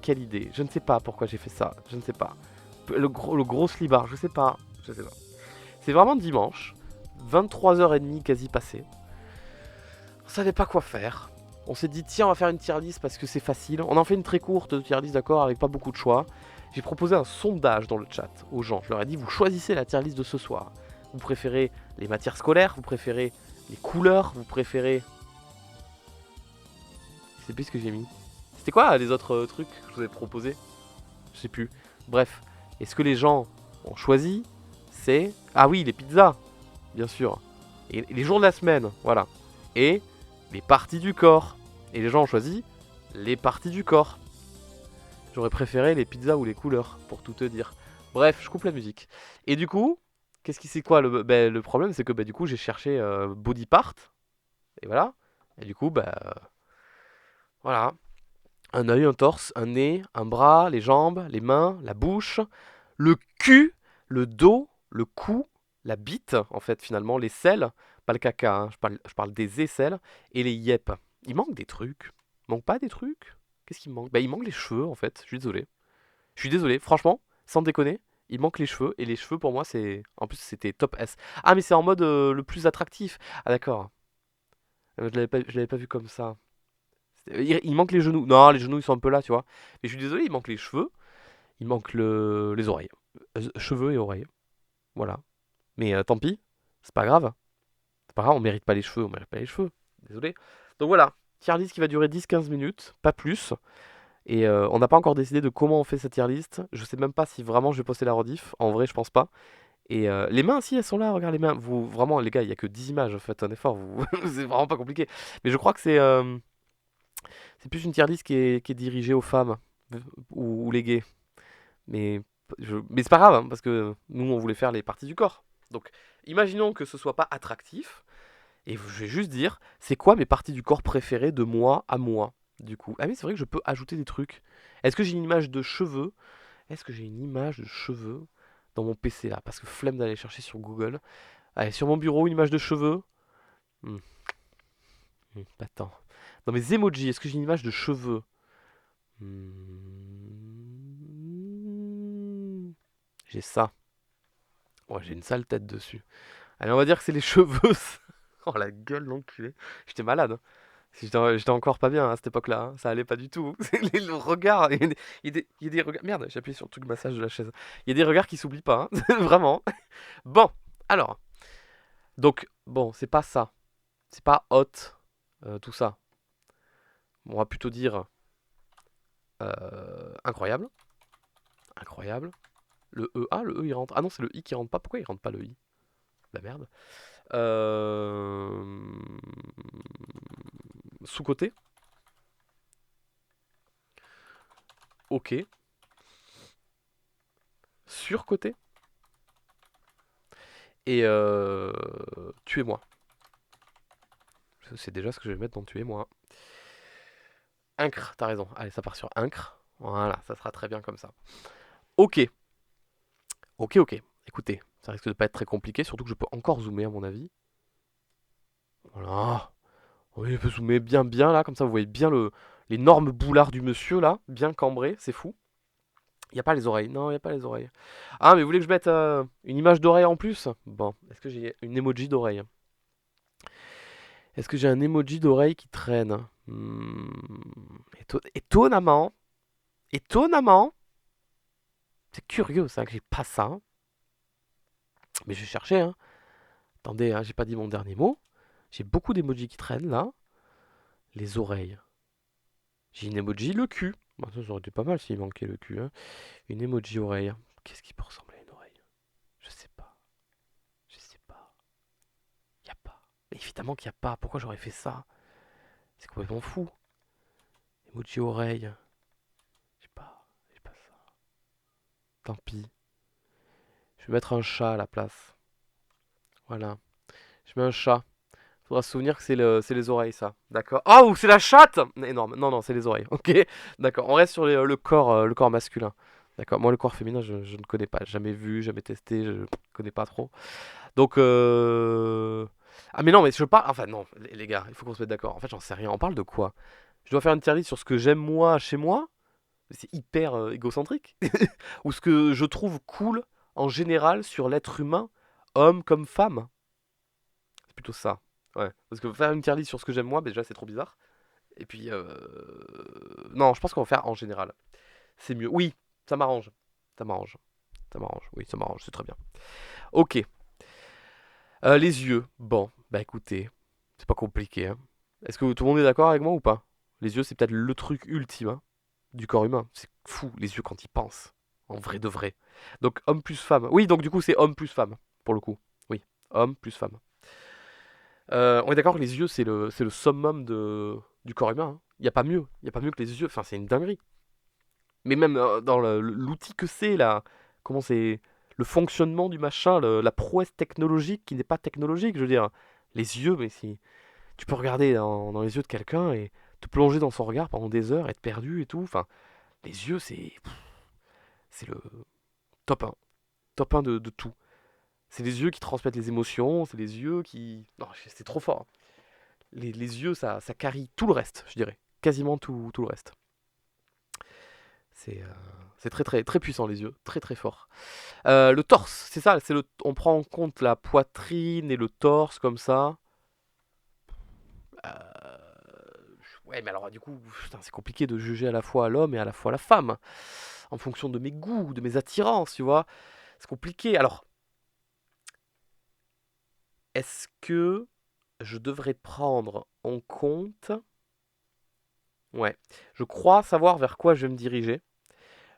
quelle idée. Je ne sais pas pourquoi j'ai fait ça. Je ne sais pas. Le gros slibard, je sais pas. Je sais pas. C'est vraiment dimanche. 23h30 quasi passé. On savait pas quoi faire. On s'est dit, tiens, on va faire une tier list parce que c'est facile. On en fait une très courte tier list, d'accord, avec pas beaucoup de choix. J'ai proposé un sondage dans le chat aux gens. Je leur ai dit, vous choisissez la tier list de ce soir. Vous préférez les matières scolaires, vous préférez les couleurs, vous préférez... Je sais plus ce que j'ai mis. C'était quoi les autres trucs que je vous ai proposés? Je sais plus. Bref, et ce que les gens ont choisi, c'est... Ah oui, les pizzas, bien sûr. Et les jours de la semaine, voilà. Et les parties du corps. Et les gens ont choisi les parties du corps. J'aurais préféré les pizzas ou les couleurs, pour tout te dire. Bref, je coupe la musique. Et du coup, qu'est-ce qui c'est quoi le problème, c'est que du coup j'ai cherché body part. Et voilà. Et du coup, voilà. Un œil, un torse, un nez, un bras, les jambes, les mains, la bouche, le cul, le dos, le cou, la bite, en fait, finalement, les selles, pas le caca, hein, je parle des aisselles, et les yep. Il manque des trucs. Il manque pas des trucs? Qu'est-ce qui me manque? Il manque les cheveux, en fait, je suis désolé. Je suis désolé, franchement, sans déconner, il manque les cheveux, et les cheveux, pour moi, c'est... En plus, c'était top S. Ah, mais c'est en mode le plus attractif. Ah, d'accord. Je l'avais pas vu comme ça. Il manque les genoux. Non, les genoux, ils sont un peu là, tu vois. Mais je suis désolé, il manque les cheveux. Il manque les oreilles. Cheveux et oreilles. Voilà. Mais tant pis. C'est pas grave. C'est pas grave, on mérite pas les cheveux. On mérite pas les cheveux. Désolé. Donc voilà. Tier list qui va durer 10-15 minutes. Pas plus. Et on n'a pas encore décidé de comment on fait cette tier list. Je sais même pas si vraiment je vais poster la rediff. En vrai, je pense pas. Et les mains, si elles sont là, regarde les mains. Vous, vraiment, les gars, il y a que 10 images. Faites un effort. C'est vraiment pas compliqué. Mais je crois que c'est plus une tier list qui est dirigée aux femmes ou les gays. Mais, mais c'est pas grave, hein, parce que nous, on voulait faire les parties du corps. Donc, imaginons que ce soit pas attractif, et je vais juste dire, c'est quoi mes parties du corps préférées de moi à moi, du coup. Ah oui, c'est vrai que je peux ajouter des trucs. Est-ce que j'ai une image de cheveux? Est-ce que j'ai une image de cheveux dans mon PC là? Parce que flemme d'aller chercher sur Google. Allez, sur mon bureau, une image de cheveux. Hmm, attends. Dans mes emojis, est-ce que j'ai une image de cheveux? J'ai ça. Ouais, j'ai une sale tête dessus. Allez, on va dire que c'est les cheveux. Oh la gueule, l'enculé. J'étais malade, hein. J'étais encore pas bien à cette époque-là, hein. Ça allait pas du tout. Le regard. Il y a des regards. Merde, j'ai appuyé sur le truc de massage de la chaise. Il y a des regards qui s'oublient pas, hein. Vraiment. Bon, alors. Donc, bon, c'est pas ça. C'est pas hot, tout ça. On va plutôt dire incroyable. Incroyable. Le E. Ah, le E il rentre. Ah non, c'est le I qui rentre pas. Pourquoi il rentre pas le I? La merde. Euh... Sous-côté. Ok. Sur-côté. Et tuez-moi. C'est déjà ce que je vais mettre dans tuez-moi. Incre, t'as raison. Allez, ça part sur incre. Voilà, ça sera très bien comme ça. Ok. Ok, ok. Écoutez, ça risque de pas être très compliqué, surtout que je peux encore zoomer à mon avis. Voilà. Oui, je peux zoomer bien bien là, comme ça vous voyez bien l'énorme boulard du monsieur là, bien cambré, c'est fou. Il n'y a pas les oreilles. Non, il n'y a pas les oreilles. Ah, mais vous voulez que je mette une image d'oreille en plus? Bon, est-ce que j'ai une emoji d'oreille? Est-ce que j'ai un emoji d'oreille qui traîne? Étonnamment, étonnamment, c'est curieux ça que j'ai pas ça, hein. Mais je vais chercher, hein. Attendez, hein, j'ai pas dit mon dernier mot. J'ai beaucoup d'emojis qui traînent là. Les oreilles. J'ai une emoji le cul. Bon, ça aurait été pas mal s'il manquait le cul, hein. Une emoji oreille. Qu'est-ce qui peut ressembler à une oreille? Je sais pas. Je sais pas. Y a pas. Mais évidemment qu'il y a pas. Pourquoi j'aurais fait ça? C'est complètement fou. Emoji oreille. J'ai pas. J'ai pas ça. Tant pis. Je vais mettre un chat à la place. Voilà. Je mets un chat. Faudra se souvenir que c'est les oreilles, ça. D'accord. Ah, ou c'est la chatte! Énorme. Non, non, c'est les oreilles. Ok. D'accord. On reste sur le corps masculin. D'accord. Moi, le corps féminin, je ne connais pas. Jamais vu, jamais testé. Je connais pas trop. Donc, ah, mais non, mais je parle. Enfin, non, les gars, il faut qu'on se mette d'accord. En fait, j'en sais rien. On parle de quoi? Je dois faire une tier list sur ce que j'aime moi chez moi? C'est hyper égocentrique. Ou ce que je trouve cool en général sur l'être humain, homme comme femme. C'est plutôt ça. Ouais. Parce que faire une tier list sur ce que j'aime moi, bah, déjà c'est trop bizarre. Et puis, non, je pense qu'on va faire en général. C'est mieux. Oui, ça m'arrange. Ça m'arrange. Ça m'arrange. Oui, ça m'arrange. C'est très bien. Ok. Les yeux. Bon, bah écoutez, c'est pas compliqué, hein. Est-ce que tout le monde est d'accord avec moi ou pas? Les yeux, c'est peut-être le truc ultime, hein, du corps humain. C'est fou, les yeux quand ils pensent. En vrai de vrai. Donc, homme plus femme. Oui, donc du coup, c'est homme plus femme, pour le coup. Oui, homme plus femme. On est d'accord que les yeux, c'est le summum du corps humain, hein. Il n'y a pas mieux. Il n'y a pas mieux que les yeux. Enfin, c'est une dinguerie. Mais même dans l'outil que c'est, là, comment c'est, le fonctionnement du machin, la prouesse technologique qui n'est pas technologique, je veux dire. Les yeux, mais si tu peux regarder dans les yeux de quelqu'un et te plonger dans son regard pendant des heures, être perdu et tout. Enfin, les yeux, c'est le top 1. Top 1 de tout. C'est les yeux qui transmettent les émotions, c'est les yeux qui... Non, c'est trop fort, hein. Les yeux, ça carry tout le reste, je dirais. Quasiment tout le reste. C'est euh, c'est très, très, très puissant, les yeux. Très, très fort. Le torse, c'est ça. On prend en compte la poitrine et le torse comme ça. Euh, Ouais, mais alors du coup, putain, c'est compliqué de juger à la fois l'homme et à la fois la femme. En fonction de mes goûts, de mes attirances, tu vois. C'est compliqué. Alors, est-ce que je devrais prendre en compte... Ouais, je crois savoir vers quoi je vais me diriger.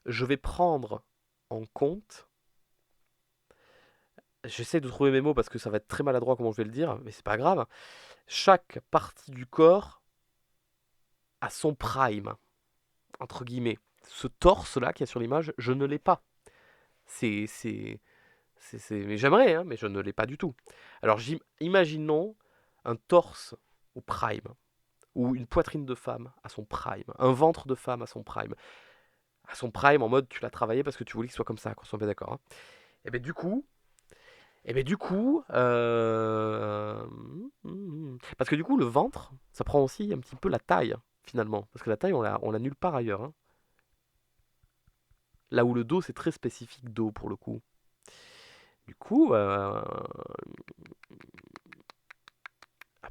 Je vais prendre en compte... J'essaie de trouver mes mots parce que ça va être très maladroit comment je vais le dire, mais c'est pas grave. Chaque partie du corps a son prime, entre guillemets. Ce torse-là qu'il y a sur l'image, je ne l'ai pas. C'est, c'est, Mais j'aimerais, hein, mais je ne l'ai pas du tout. Alors, imaginons un torse au prime, ou une poitrine de femme à son prime, un ventre de femme à son prime. À son prime, en mode, tu l'as travaillé parce que tu voulais qu'il soit comme ça, qu'on soit bien d'accord, hein. Et bien du coup, parce que du coup, le ventre, ça prend aussi un petit peu la taille, finalement. Parce que la taille, on l'a nulle part ailleurs, hein. Là où le dos, c'est très spécifique dos, pour le coup. Du coup, ah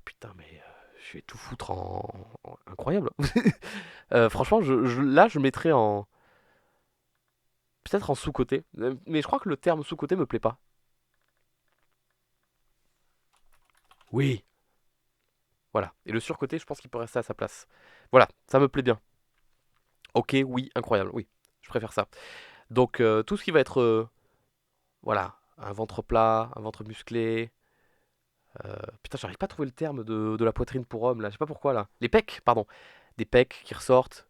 putain, mais je vais tout foutre incroyable. Franchement, là, je mettrais en... Peut-être en sous-côté. Mais je crois que le terme sous-côté me plaît pas. Oui. Voilà. Et le sur-côté, je pense qu'il peut rester à sa place. Voilà, ça me plaît bien. Ok, oui, incroyable, oui. Je préfère ça. Donc, tout ce qui va être... voilà, un ventre plat, un ventre musclé... putain, j'arrive pas à trouver le terme de la poitrine pour homme, là. Je sais pas pourquoi, là. Les pecs, pardon. Des pecs qui ressortent.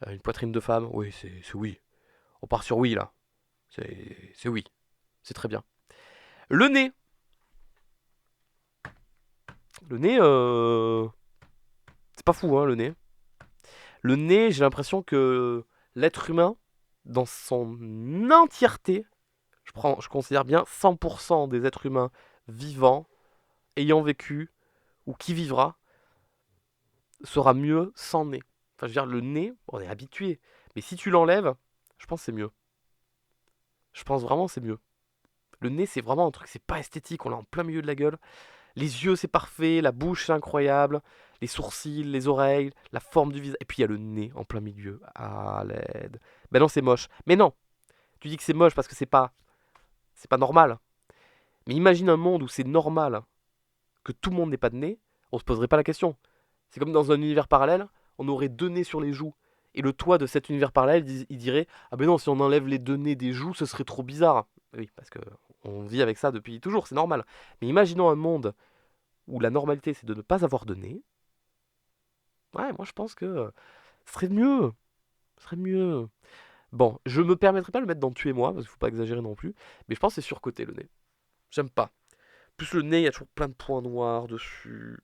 Une poitrine de femme. Oui, c'est oui. On part sur oui, là. C'est oui. C'est très bien. Le nez. Le nez, c'est pas fou, hein, le nez. Le nez, j'ai l'impression que l'être humain, dans son entièreté, je considère bien 100% des êtres humains vivants, ayant vécu, ou qui vivra, sera mieux sans nez. Enfin, je veux dire, le nez, on est habitué. Mais si tu l'enlèves, je pense que c'est mieux. Je pense vraiment que c'est mieux. Le nez, c'est vraiment un truc, c'est pas esthétique, on l'a en plein milieu de la gueule. Les yeux, c'est parfait, la bouche, c'est incroyable, les sourcils, les oreilles, la forme du visage. Et puis il y a le nez en plein milieu. Ah, laide. Ben non, c'est moche. Mais non, tu dis que c'est moche parce que c'est pas normal. Mais imagine un monde où c'est normal que tout le monde n'ait pas de nez, on se poserait pas la question. C'est comme dans un univers parallèle, on aurait deux nez sur les joues. Et le toit de cet univers parallèle, il dirait: ah ben non, si on enlève les deux nez des joues, ce serait trop bizarre. Oui, parce que on vit avec ça depuis toujours, c'est normal. Mais imaginons un monde où la normalité c'est de ne pas avoir de nez. Ouais, moi je pense que ce serait mieux. Ce serait mieux. Bon, je me permettrai pas de le mettre dans tuer moi, parce qu'il faut pas exagérer non plus. Mais je pense que c'est surcoté le nez. J'aime pas. Plus le nez, il y a toujours plein de points noirs dessus.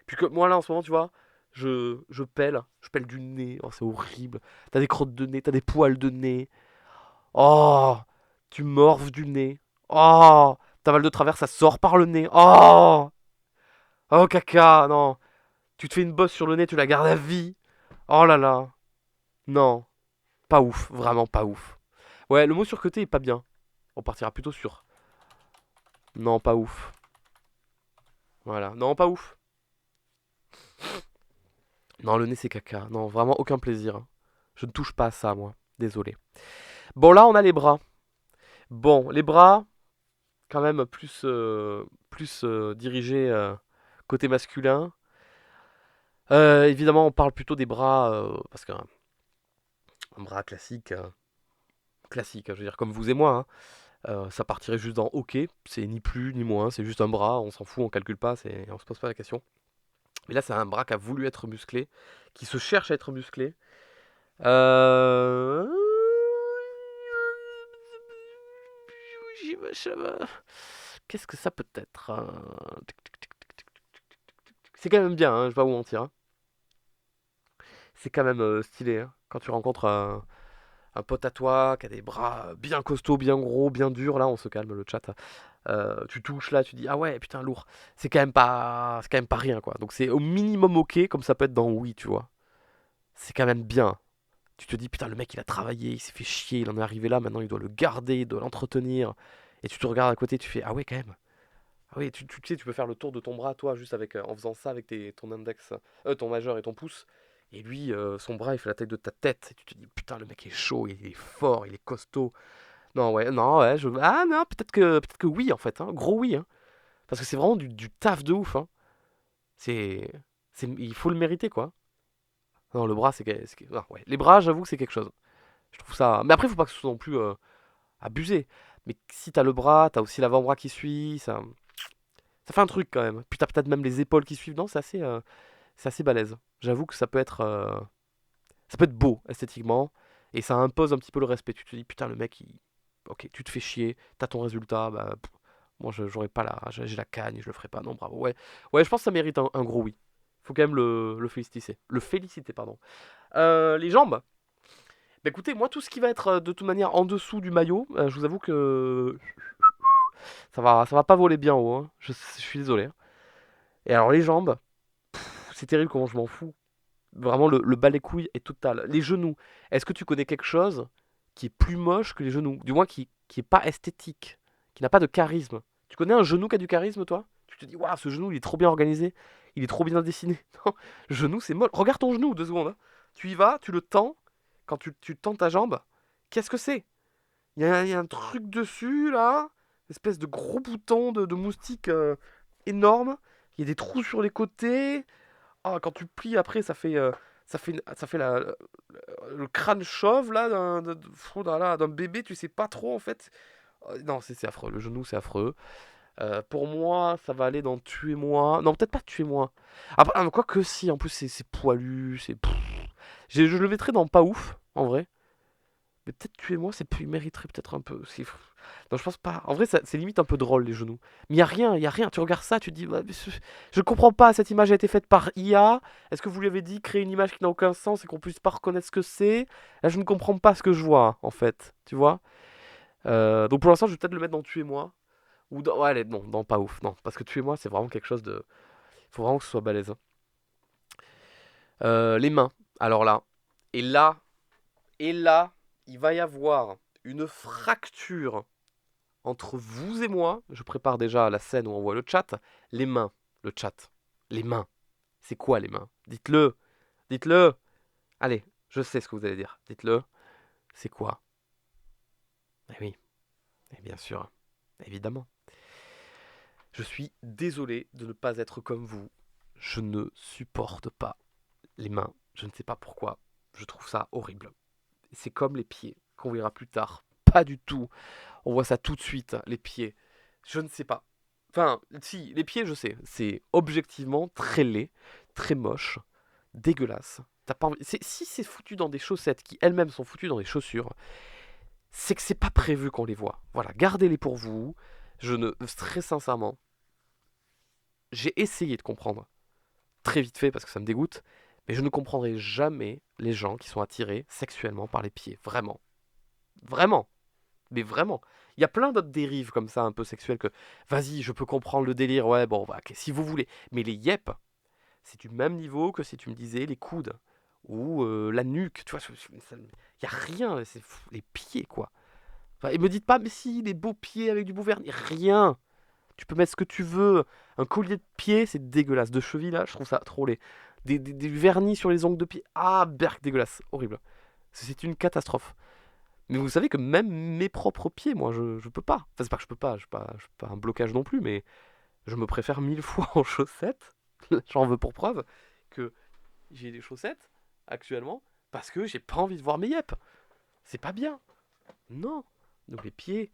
Puis que moi là en ce moment, tu vois, je pèle du nez. Oh, c'est horrible. T'as des crottes de nez, t'as des poils de nez. Oh, tu morves du nez. Oh, t'avales de travers, ça sort par le nez. Oh, oh caca, non. Tu te fais une bosse sur le nez, tu la gardes à vie. Oh là là. Non, pas ouf, vraiment pas ouf. Ouais, le mot surcoté est pas bien. On partira plutôt sur. Non, pas ouf. Voilà, non, pas ouf. Non, le nez c'est caca. Non, vraiment aucun plaisir, hein. Je ne touche pas à ça, moi. Désolé. Bon, là, on a les bras. Bon, les bras, quand même plus dirigés côté masculin. Évidemment, on parle plutôt des bras, parce qu'un bras classique, classique, hein, je veux dire, comme vous et moi, hein, ça partirait juste dans OK. C'est ni plus ni moins, c'est juste un bras, on s'en fout, on calcule pas, on se pose pas la question. Mais là, c'est un bras qui a voulu être musclé, qui se cherche à être musclé. Euh... Qu'est-ce que ça peut être? C'est quand même bien, hein, je vais pas vous mentir, hein. C'est quand même stylé, hein, quand tu rencontres un pote à toi qui a des bras bien costauds, bien gros, bien durs. Là, on se calme le chat. Tu touches là, tu dis ah ouais, putain, lourd. C'est quand même pas rien, quoi. Donc c'est au minimum ok, comme ça peut être dans oui, tu vois. C'est quand même bien. Tu te dis putain, le mec il a travaillé, il s'est fait chier, il en est arrivé là, maintenant il doit le garder, il doit l'entretenir. Et tu te regardes à côté, tu fais ah ouais, quand même. Ah oui, tu sais, tu peux faire le tour de ton bras, toi, juste avec, en faisant ça avec ton index, ton majeur et ton pouce. Et lui, son bras, il fait la taille de ta tête. Et tu te dis, putain, le mec est chaud, il est fort, il est costaud. Non, ouais, non, ouais, ah non, peut-être que oui, en fait, hein, gros oui, hein. Parce que c'est vraiment du taf de ouf, hein. C'est, il faut le mériter, quoi. Non, le bras, ah, ouais. Les bras, j'avoue que c'est quelque chose. Je trouve ça. Mais après, faut pas que ce soit non plus abusé. Mais si t'as le bras, t'as aussi l'avant-bras qui suit, ça fait un truc quand même. Puis t'as peut-être même les épaules qui suivent. Non, c'est assez balèze. J'avoue que ça peut être beau esthétiquement. Et ça impose un petit peu le respect. Tu te dis, putain, le mec, ok, tu te fais chier, t'as ton résultat, bah, moi, j'aurais pas j'ai la cagne, je le ferai pas. Non, bravo. Ouais, ouais, je pense que ça mérite un gros oui. Faut quand même le féliciter. Le féliciter, pardon. Les jambes. Bah écoutez, moi, tout ce qui va être de toute manière en dessous du maillot, je vous avoue que ça va pas voler bien haut, hein. Je suis désolé, hein. Et alors, les jambes, c'est terrible comment je m'en fous. Vraiment, le bas les couilles est total. Les genoux, est-ce que tu connais quelque chose qui est plus moche que les genoux? Du moins, qui est pas esthétique, qui n'a pas de charisme. Tu connais un genou qui a du charisme, toi? Tu te dis, waouh, ce genou, il est trop bien organisé, il est trop bien dessiné. Non, le genou, c'est moche. Regarde ton genou, 2 secondes, hein. Tu y vas, tu le tends. Quand tu tends ta jambe, qu'est-ce que c'est? Il y a un truc dessus, là. Une espèce de gros bouton de moustique énorme. Il y a des trous sur les côtés. Ah, quand tu plies après, ça fait le crâne chauve là d'un bébé, tu sais pas trop en fait. Non, c'est affreux, le genou c'est affreux. Pour moi, ça va aller dans tuer-moi. Non, peut-être pas tuer-moi. Après, quoi que si, en plus c'est poilu, je le mettrais dans pas ouf, en vrai. Mais peut-être tuer-moi, il mériterait peut-être un peu. Non, je pense pas. En vrai, c'est limite un peu drôle, les genoux. Mais il y a rien. Tu regardes ça, tu te dis, ouais, mais je comprends pas, cette image a été faite par IA. Est-ce que vous lui avez dit créer une image qui n'a aucun sens et qu'on puisse pas reconnaître ce que c'est? Là, je ne comprends pas ce que je vois, hein, en fait. Tu vois? Donc pour l'instant, je vais peut-être le mettre dans tuer-moi. Ou dans. Ouais, allez, non, dans pas ouf. Non, parce que tuer-moi, c'est vraiment quelque chose de. Il faut vraiment que ce soit balèze, hein. Les mains. Alors là. Et là. Et là, il va y avoir une fracture entre vous et moi. Je prépare déjà la scène où on voit le chat. Les mains, le chat. Les mains. C'est quoi les mains? Dites-le. Dites-le. Allez, je sais ce que vous allez dire. Dites-le. C'est quoi? Eh oui, et bien sûr. Évidemment. Je suis désolé de ne pas être comme vous. Je ne supporte pas les mains. Je ne sais pas pourquoi. Je trouve ça horrible. C'est comme les pieds, qu'on verra plus tard. Pas du tout. On voit ça tout de suite, les pieds. Je ne sais pas. Enfin, si, les pieds, je sais. C'est objectivement très laid, très moche, dégueulasse. T'as pas envie... Si c'est foutu dans des chaussettes qui elles-mêmes sont foutues dans des chaussures, c'est que c'est pas prévu qu'on les voit. Voilà, gardez-les pour vous. Très sincèrement, j'ai essayé de comprendre. Très vite fait parce que ça me dégoûte. Mais je ne comprendrai jamais les gens qui sont attirés sexuellement par les pieds. Vraiment. Vraiment. Mais vraiment. Il y a plein d'autres dérives comme ça, un peu sexuelles, que vas-y, je peux comprendre le délire, ouais, bon, bah, ok, si vous voulez. Mais les yep, c'est du même niveau que si tu me disais les coudes ou la nuque, tu vois, y a rien, c'est les pieds, quoi. Enfin, et me dites pas, mais si, des beaux pieds avec du beau vernis, rien. Tu peux mettre ce que tu veux. Un collier de pied, c'est dégueulasse. De cheville, là, je trouve ça trop laid. Des vernis sur les ongles de pied, ah, berk, dégueulasse, horrible. C'est une catastrophe. Mais vous savez que même mes propres pieds, moi, je peux pas. Enfin, c'est pas que je peux pas, je suis pas un blocage non plus, mais je me préfère 1000 fois en chaussettes. J'en veux pour preuve que j'ai des chaussettes actuellement parce que j'ai pas envie de voir mes yep. C'est pas bien. Non. Donc les pieds,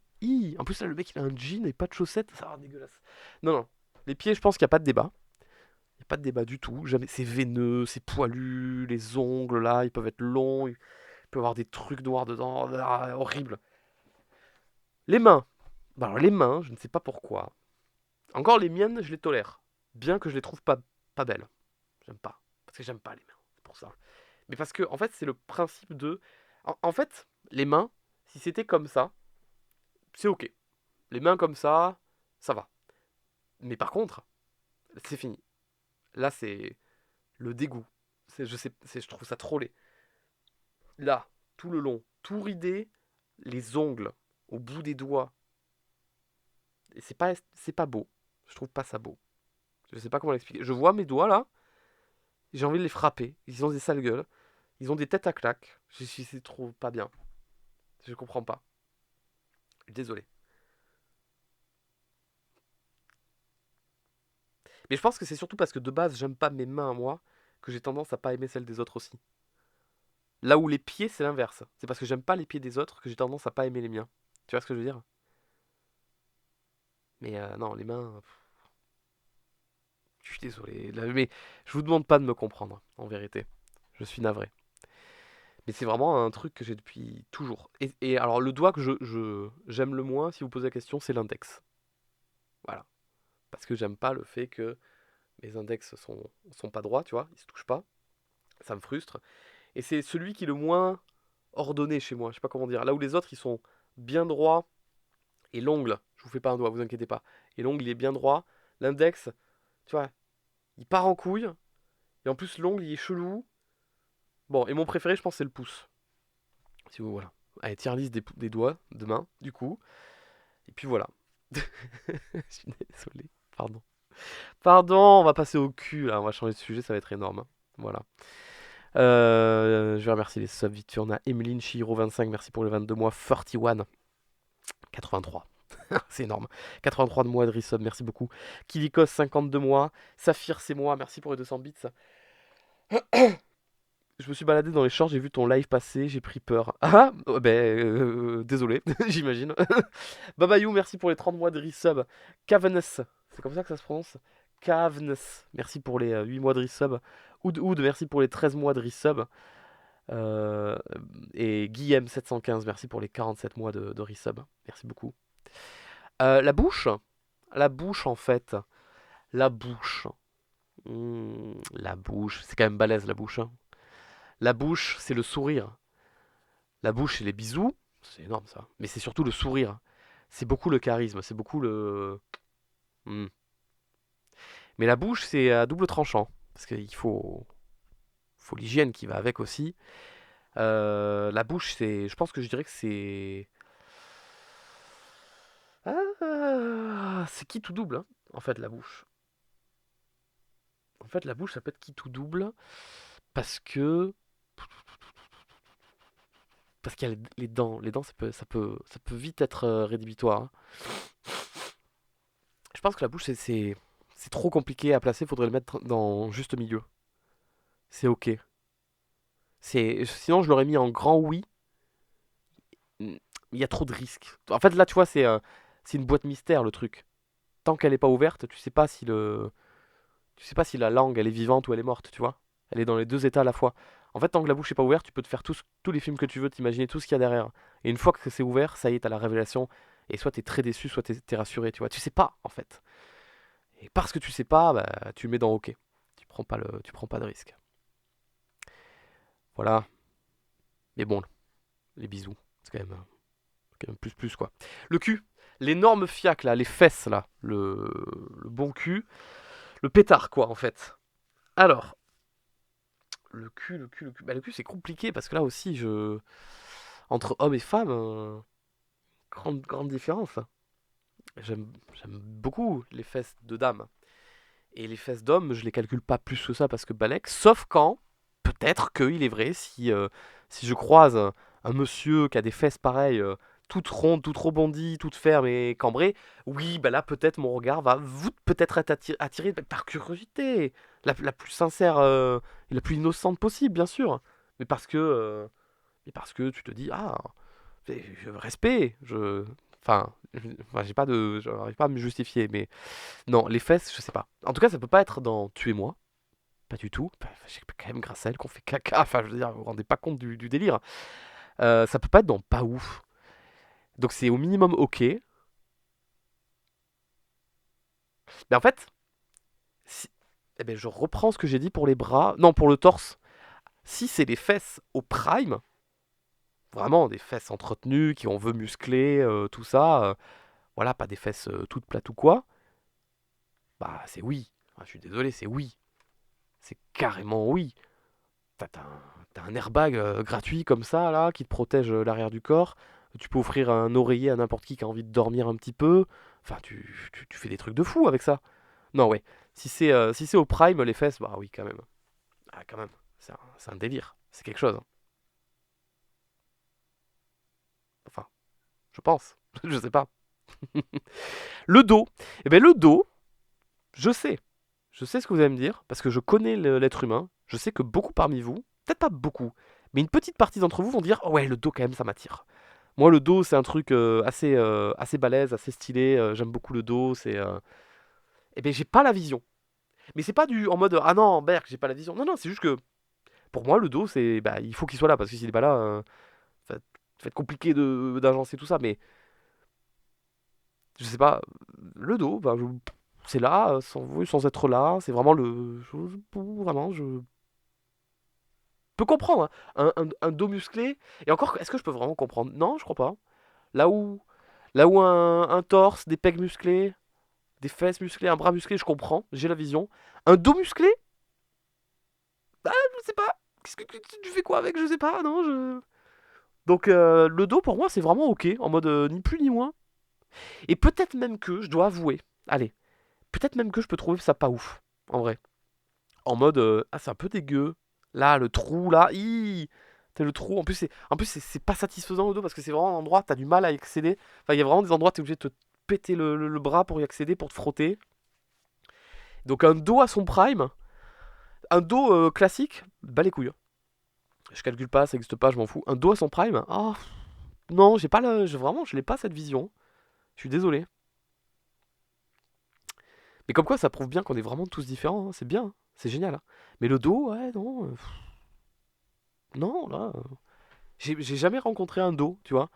en plus là le mec il a un jean et pas de chaussettes, ça va dégueulasse. Non non. Les pieds, je pense qu'il y a pas de débat. Il y a pas de débat du tout. Jamais c'est veineux, c'est poilu, les ongles là, ils peuvent être longs, il peut y avoir des trucs noirs dedans, ah, horrible. Les mains. Bah alors les mains, je ne sais pas pourquoi. Encore les miennes, je les tolère, bien que je les trouve pas belles. J'aime pas parce que j'aime pas les mains, c'est pour ça. Mais parce que, en fait, c'est le principe de. En fait, les mains, si c'était comme ça, c'est ok. Les mains comme ça va. Mais par contre, c'est fini. Là, c'est le dégoût. Je trouve ça trop laid. Là, tout le long, tout ridé, les ongles au bout des doigts. Et c'est pas beau. Je trouve pas ça beau. Je sais pas comment l'expliquer. Je vois mes doigts là, j'ai envie de les frapper. Ils ont des sales gueules. Ils ont des têtes à claques. C'est trop pas bien. Je comprends pas. Désolé. Mais je pense que c'est surtout parce que de base, j'aime pas mes mains à moi, que j'ai tendance à pas aimer celles des autres aussi. Là où les pieds, c'est l'inverse. C'est parce que j'aime pas les pieds des autres que j'ai tendance à pas aimer les miens. Tu vois ce que je veux dire? Mais non, les mains, je suis désolé. Mais je vous demande pas de me comprendre, en vérité. Je suis navré. Mais c'est vraiment un truc que j'ai depuis toujours. Et alors, le doigt que j'aime le moins, si vous posez la question, c'est l'index. Voilà. Parce que j'aime pas le fait que mes index sont pas droits, tu vois, ils se touchent pas. Ça me frustre. Et c'est celui qui est le moins ordonné chez moi, je sais pas comment dire. Là où les autres, ils sont bien droits, et l'ongle, je vous fais pas un doigt, vous inquiétez pas. Et l'ongle, il est bien droit. L'index, tu vois, il part en couille. Et en plus, l'ongle, il est chelou. Bon, et mon préféré, je pense, c'est le pouce. Si vous, voilà. Allez, tier list des doigts, de main, du coup. Et puis voilà. Je suis désolé, pardon. Pardon, on va passer au cul, là. On va changer de sujet, ça va être énorme, hein. Voilà. Je vais remercier les subs vite fait. On a Emeline Chihiro 25, merci pour les 22 mois. 41, 83. C'est énorme. 83 de mois de resub, merci beaucoup. Kilikos 52 mois. Saphir c'est moi, merci pour les 200 bits. Je me suis baladé dans les shorts, j'ai vu ton live passer, j'ai pris peur. Ah, désolé, j'imagine. Babayou, merci pour les 30 mois de resub. Caveness, c'est comme ça que ça se prononce. Caveness, merci pour les 8 mois de resub. Oud, merci pour les 13 mois de resub. Euh, et Guillaume 715, merci pour les 47 mois de resub. Merci beaucoup. La bouche. La bouche, en fait. La bouche. La bouche. C'est quand même balèze, la bouche, hein. La bouche, c'est le sourire. La bouche, c'est les bisous. C'est énorme, ça. Mais c'est surtout le sourire. C'est beaucoup le charisme. C'est beaucoup le. Hmm. Mais la bouche, c'est à double tranchant. Parce qu'il faut l'hygiène qui va avec aussi. La bouche, c'est. Je pense que je dirais que c'est. Ah, c'est qui tout double, hein, en fait, la bouche. En fait, la bouche, ça peut être qui tout double. Parce que. Parce qu'il y a les dents. Les dents, ça peut vite être rédhibitoire, hein. Je pense que la bouche, c'est trop compliqué à placer. Faudrait le mettre dans juste milieu. C'est ok. Sinon, je l'aurais mis en grand oui. Il y a trop de risques. En fait, là, tu vois, c'est une boîte mystère, le truc. Tant qu'elle n'est pas ouverte, tu sais pas si la langue, elle est vivante ou elle est morte, tu vois. Elle est dans les deux états à la fois. En fait, tant que la bouche n'est pas ouverte, tu peux te faire tous les films que tu veux, t'imaginer tout ce qu'il y a derrière. Et une fois que c'est ouvert, ça y est, t'as la révélation. Et soit t'es très déçu, soit t'es rassuré, tu vois. Tu sais pas, en fait. Et parce que tu sais pas, bah, tu le mets dans OK. Tu prends pas de risque. Voilà. Mais bon, les bisous, c'est quand même plus quoi. Le cul, l'énorme fiac là, les fesses là, le bon cul, le pétard quoi en fait. Alors, le cul. Bah, le cul, c'est compliqué parce que là aussi, entre hommes et femmes, grande différence. J'aime beaucoup les fesses de dames. Et les fesses d'hommes, je les calcule pas plus que ça parce que balèque, sauf quand, peut-être qu'il est vrai, si je croise un monsieur qui a des fesses pareilles, toutes rondes, toutes rebondies, toutes fermes et cambrées, oui, bah là, peut-être mon regard va peut-être être attiré par curiosité, la plus sincère et la plus innocente possible, bien sûr. Mais parce que tu te dis, ah, respect, enfin, j'ai pas de, j'arrive pas à me justifier, mais non, les fesses, je sais pas. En tout cas, ça peut pas être dans Tuez-moi, pas du tout. Enfin, j'ai quand même grâce à elle qu'on fait caca. Enfin, je veux dire, vous vous rendez pas compte du délire. Ça peut pas être dans Pas ouf. Donc c'est au minimum ok. Mais en fait, si... eh ben, je reprends ce que j'ai dit pour les bras. Non, pour le torse. Si c'est les fesses au prime, vraiment des fesses entretenues, qui on veut muscler, tout ça, voilà, pas des fesses toutes plates ou quoi, bah c'est oui. Enfin, je suis désolé, c'est oui. C'est carrément oui. T'as un airbag gratuit comme ça, là, qui te protège l'arrière du corps. Tu peux offrir un oreiller à n'importe qui a envie de dormir un petit peu. Enfin, tu fais des trucs de fou avec ça. Non, ouais. Si c'est au prime, les fesses, bah oui, quand même. Ah, quand même. C'est un délire. C'est quelque chose, hein. Enfin, je pense. Je sais pas. Le dos. Eh ben, le dos, je sais. Je sais ce que vous allez me dire, parce que je connais l'être humain. Je sais que beaucoup parmi vous, peut-être pas beaucoup, mais une petite partie d'entre vous vont dire oh ouais, le dos, quand même, ça m'attire. Moi, le dos, c'est un truc assez balèze, assez stylé. J'aime beaucoup le dos. Eh ben, j'ai pas la vision. Mais c'est pas en mode ah non, Berk, j'ai pas la vision. Non, non, c'est juste que pour moi, le dos, c'est bah, il faut qu'il soit là parce que s'il est pas là, ça va être compliqué d'agencer tout ça. Mais je sais pas, le dos, bah, c'est là, sans être là. C'est vraiment vraiment, je peux comprendre, hein. Un dos musclé. Et encore, est-ce que je peux vraiment comprendre? Non, je crois pas. Là où, là où un torse, des pecs musclés, des fesses musclées, un bras musclé, je comprends, j'ai la vision. Un dos musclé? Bah, je sais pas. Tu fais quoi avec? Je sais pas, non, Donc, le dos, pour moi, c'est vraiment ok, en mode ni plus ni moins. Et peut-être même que, je dois avouer, allez, peut-être même que je peux trouver ça pas ouf, en vrai. En mode, ah, c'est un peu dégueu. Là, le trou, là, t'as le trou. En plus, c'est pas satisfaisant le dos parce que c'est vraiment un endroit, t'as du mal à y accéder. Enfin, il y a vraiment des endroits, t'es obligé de te péter le bras pour y accéder, pour te frotter. Donc, un dos à son prime, un dos classique, bah les couilles. Je calcule pas, ça existe pas, je m'en fous. Un dos à son prime, ah non, j'ai pas vraiment, je l'ai pas cette vision. Je suis désolé. Mais comme quoi, ça prouve bien qu'on est vraiment tous différents, hein. C'est bien, hein. C'est génial, hein. Mais le dos, ouais, non, non, là, j'ai jamais rencontré un dos, tu vois.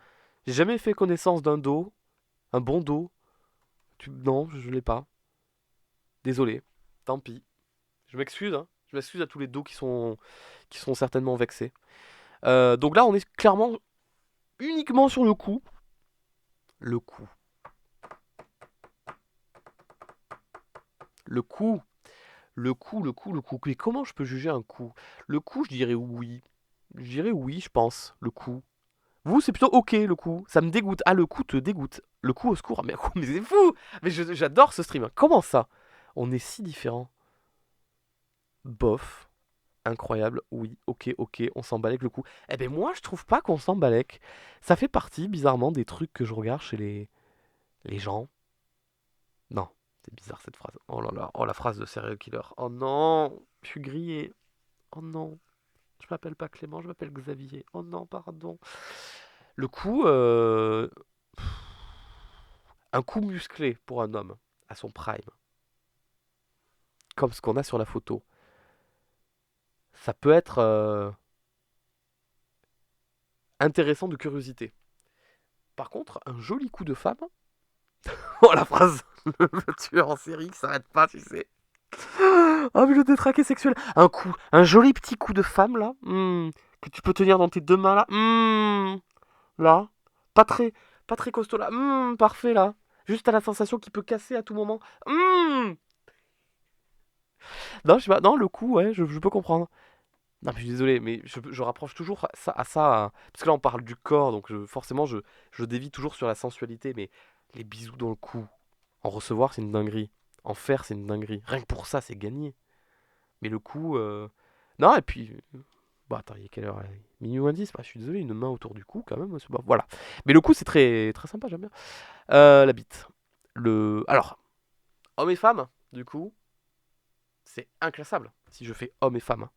J'ai jamais fait connaissance d'un dos, un bon dos. Non, je l'ai pas. Désolé, tant pis. Je m'excuse, hein. Je m'excuse à tous les dos qui sont certainement vexés. Donc là, on est clairement uniquement sur le cou. Le cou. Le cou. Le cou. Mais comment je peux juger un cou? Le cou, je dirais oui. Je dirais oui, je pense. Le cou. Vous, c'est plutôt ok, le cou. Ça me dégoûte. Ah, le cou te dégoûte. Le cou au secours. Mais c'est fou. Mais j'adore ce stream. Comment ça? On est si différents. Bof. Incroyable. Oui, ok, on s'emballe avec le cou. Eh ben moi, je trouve pas qu'on s'emballe. Ça fait partie, bizarrement, des trucs que je regarde chez les gens. Non, c'est bizarre cette phrase. Oh là là, oh la phrase de serial killer. Oh non, je suis grillé. Oh non, je m'appelle pas Clément, je m'appelle Xavier. Oh non, pardon. Le coup, un coup musclé pour un homme à son prime, comme ce qu'on a sur la photo, ça peut être intéressant de curiosité. Par contre, un joli coup de femme. Oh la phrase, le tueur en série qui s'arrête pas, tu sais. Oh, mais le détraqué sexuel. Un joli petit coup de femme là, que tu peux tenir dans tes deux mains là, là, pas très, pas très costaud là, parfait là. Juste à la sensation qu'il peut casser à tout moment. Non, je sais pas, non, le coup, ouais, je peux comprendre. Non, mais je suis désolé, mais je rapproche toujours à ça, parce que là on parle du corps, donc forcément je dévie toujours sur la sensualité, mais les bisous dans le cou, en recevoir c'est une dinguerie, en faire c'est une dinguerie, rien que pour ça c'est gagné. Mais le cou, non, et puis, bah attends, il est quelle heure là. Minuit moins 10, bah, je suis désolé, une main autour du cou quand même, c'est voilà. Mais le cou c'est très, très sympa, j'aime bien. La bite. Alors, homme et femme, du coup, c'est inclassable si je fais homme et femme, hein.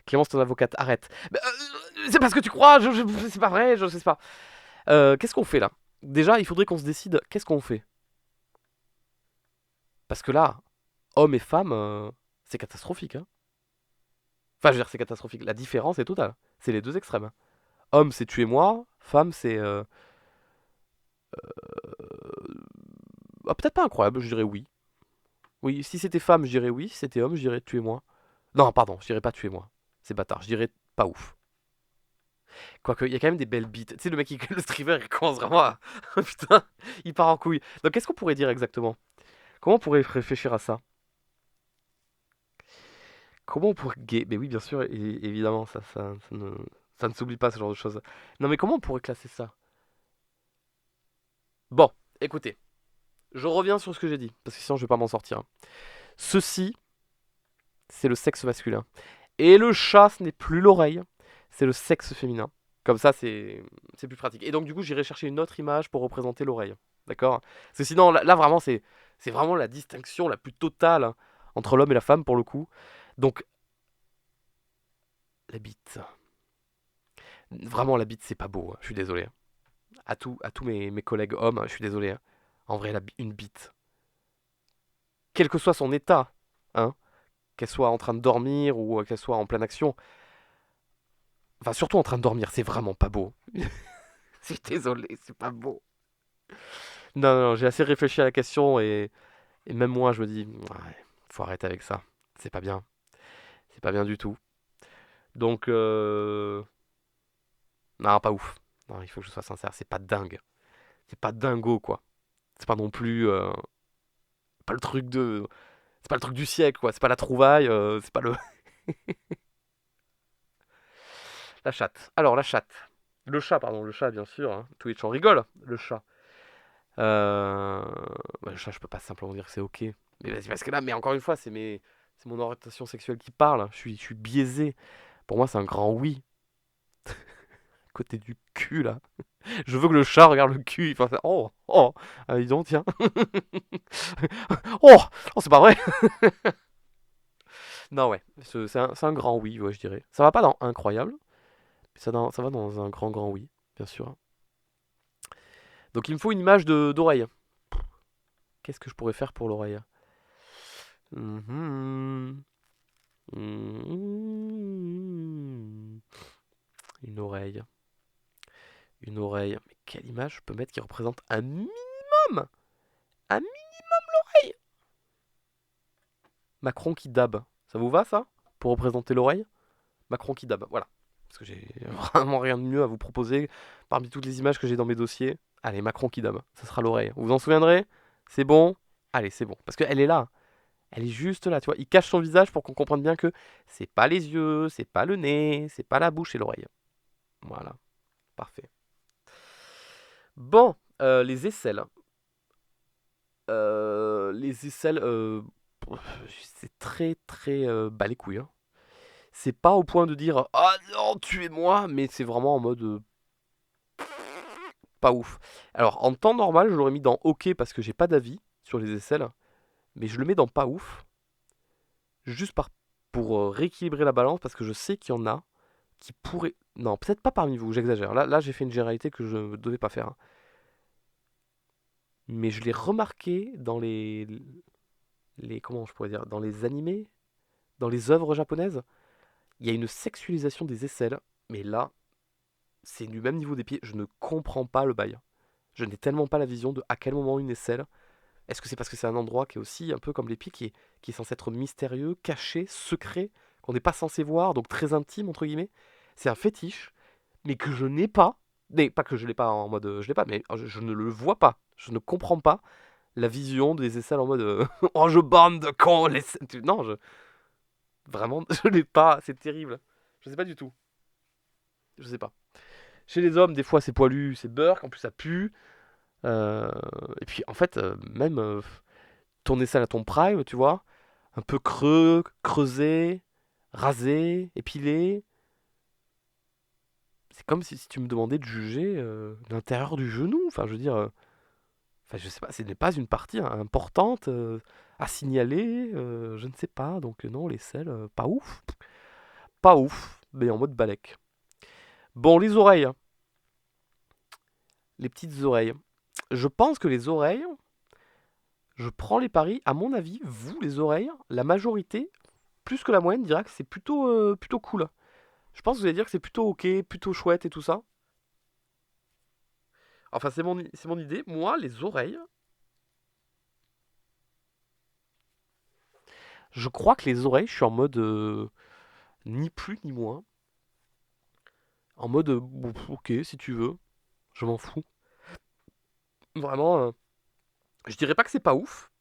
Clémence, ton avocate, arrête. Bah, c'est parce que tu crois, c'est pas vrai, je sais pas. Qu'est-ce qu'on fait là? Déjà, il faudrait qu'on se décide, qu'est-ce qu'on fait? Parce que là, homme et femme, c'est catastrophique, hein. Enfin, je veux dire, c'est catastrophique. La différence est totale. C'est les deux extrêmes, hein. Homme, c'est tu et moi. Femme, c'est. Ah, peut-être pas incroyable, je dirais oui. Oui, si c'était femme, je dirais oui. Si c'était homme, je dirais tu et moi. Non, pardon, je dirais pas tu et moi. C'est bâtard, je dirais pas ouf. Quoique, il y a quand même des belles bites. Tu sais, le mec, le streamer, il commence vraiment à. Putain, il part en couille. Donc, qu'est-ce qu'on pourrait dire exactement? Comment on pourrait réfléchir à ça? Comment on pourrait. Mais oui, bien sûr, évidemment, ça ne s'oublie pas ce genre de choses. Non, mais comment on pourrait classer ça? Bon, écoutez, je reviens sur ce que j'ai dit, parce que sinon je vais pas m'en sortir, hein. Ceci, c'est le sexe masculin. Et le chat, ce n'est plus l'oreille, c'est le sexe féminin. Comme ça, c'est plus pratique. Et donc, du coup, j'irai chercher une autre image pour représenter l'oreille. D'accord? Parce que sinon, là, vraiment, c'est vraiment la distinction la plus totale, hein, entre l'homme et la femme, pour le coup. Donc, la bite. Vraiment, la bite, c'est pas beau, hein, je suis désolé, hein. À tous mes collègues hommes, hein, je suis désolé, hein. En vrai, une bite, quel que soit son état, hein, qu'elle soit en train de dormir ou qu'elle soit en pleine action, enfin, surtout en train de dormir, c'est vraiment pas beau. Je suis désolé, c'est pas beau. Non, non, non, j'ai assez réfléchi à la question et même moi, je me dis, ouais, faut arrêter avec ça. C'est pas bien. C'est pas bien du tout. Donc, non, pas ouf. Non, il faut que je sois sincère, c'est pas dingue. C'est pas dingo, quoi. C'est pas non plus, pas le truc de, c'est pas le truc du siècle, quoi. C'est pas la trouvaille, c'est pas le, la chatte. Alors, la chatte. Le chat, pardon, le chat, bien sûr, hein. Twitch, on rigole, le chat. Euh... ouais, le chat, je peux pas simplement dire que c'est ok. Mais vas-y, parce que là, mais encore une fois, c'est mon orientation sexuelle qui parle. Je suis biaisé. Pour moi, c'est un grand oui. Côté du cul, là. Je veux que le chat regarde le cul. Il fasse oh, oh, ah, dis donc, tiens. Oh, oh c'est pas vrai. Non, ouais, c'est un grand oui, ouais, je dirais. Ça va pas dans incroyable, mais ça va dans un grand, grand oui, bien sûr. Donc, il me faut une image d'oreille. Qu'est-ce que je pourrais faire pour l'oreille? Mhm. Mhm. Une oreille. Une oreille. Mais quelle image je peux mettre qui représente un minimum? Un oreille. Macron qui dab. Ça vous va ça? Pour représenter l'oreille? Macron qui dab. Voilà. Parce que j'ai vraiment rien de mieux à vous proposer parmi toutes les images que j'ai dans mes dossiers. Allez, Macron qui dab. Ça sera l'oreille. Vous vous en souviendrez? C'est bon? Allez, c'est bon. Parce qu'elle est là. Elle est juste là, tu vois. Il cache son visage pour qu'on comprenne bien que c'est pas les yeux, c'est pas le nez, c'est pas la bouche et l'oreille. Voilà, parfait. Bon, les aisselles. Les aisselles, c'est très très bas les couilles, hein. C'est pas au point de dire ah non, tuez-moi, mais c'est vraiment en mode pas ouf. Alors en temps normal, je l'aurais mis dans OK parce que j'ai pas d'avis sur les aisselles, mais je le mets dans pas ouf juste pour rééquilibrer la balance parce que je sais qu'il y en a qui pourraient. Non, peut-être pas parmi vous, j'exagère. Là j'ai fait une généralité que je ne devais pas faire, hein. Mais je l'ai remarqué dans comment je pourrais dire, dans les animés, dans les œuvres japonaises, il y a une sexualisation des aisselles, mais là, c'est du même niveau des pieds, je ne comprends pas le bail. Je n'ai tellement pas la vision de à quel moment une aisselle. Est-ce que c'est parce que c'est un endroit qui est aussi un peu comme les pieds, qui est censé être mystérieux, caché, secret, qu'on n'est pas censé voir, donc très intime, entre guillemets. C'est un fétiche, mais que je n'ai pas. Mais pas que je l'ai pas en mode je l'ai pas, mais je ne le vois pas. Je ne comprends pas la vision des aisselles en mode oh je bande de cons, non, Vraiment, je l'ai pas, c'est terrible. Je sais pas du tout. Je sais pas. Chez les hommes, des fois c'est poilu, c'est burk, en plus ça pue. Euh, et puis en fait, même tourner ça à ton prime, tu vois, un peu creux, creusé, rasé, épilé. C'est comme si tu me demandais de juger l'intérieur du genou. Enfin, je veux dire, enfin, je sais pas, ce n'est pas une partie importante à signaler. Je ne sais pas. Donc non, les selles, pas ouf, pas ouf, mais en mode balèque. Bon, les oreilles, hein, les petites oreilles. Je pense que les oreilles, je prends les paris. À mon avis, vous, les oreilles, la majorité, plus que la moyenne, dira que c'est plutôt cool. Je pense que vous allez dire que c'est plutôt ok, plutôt chouette et tout ça. Enfin, c'est mon idée. Moi, les oreilles, je crois que les oreilles, je suis en mode ni plus ni moins. En mode bon, ok, si tu veux, je m'en fous. Vraiment, je dirais pas que c'est pas ouf.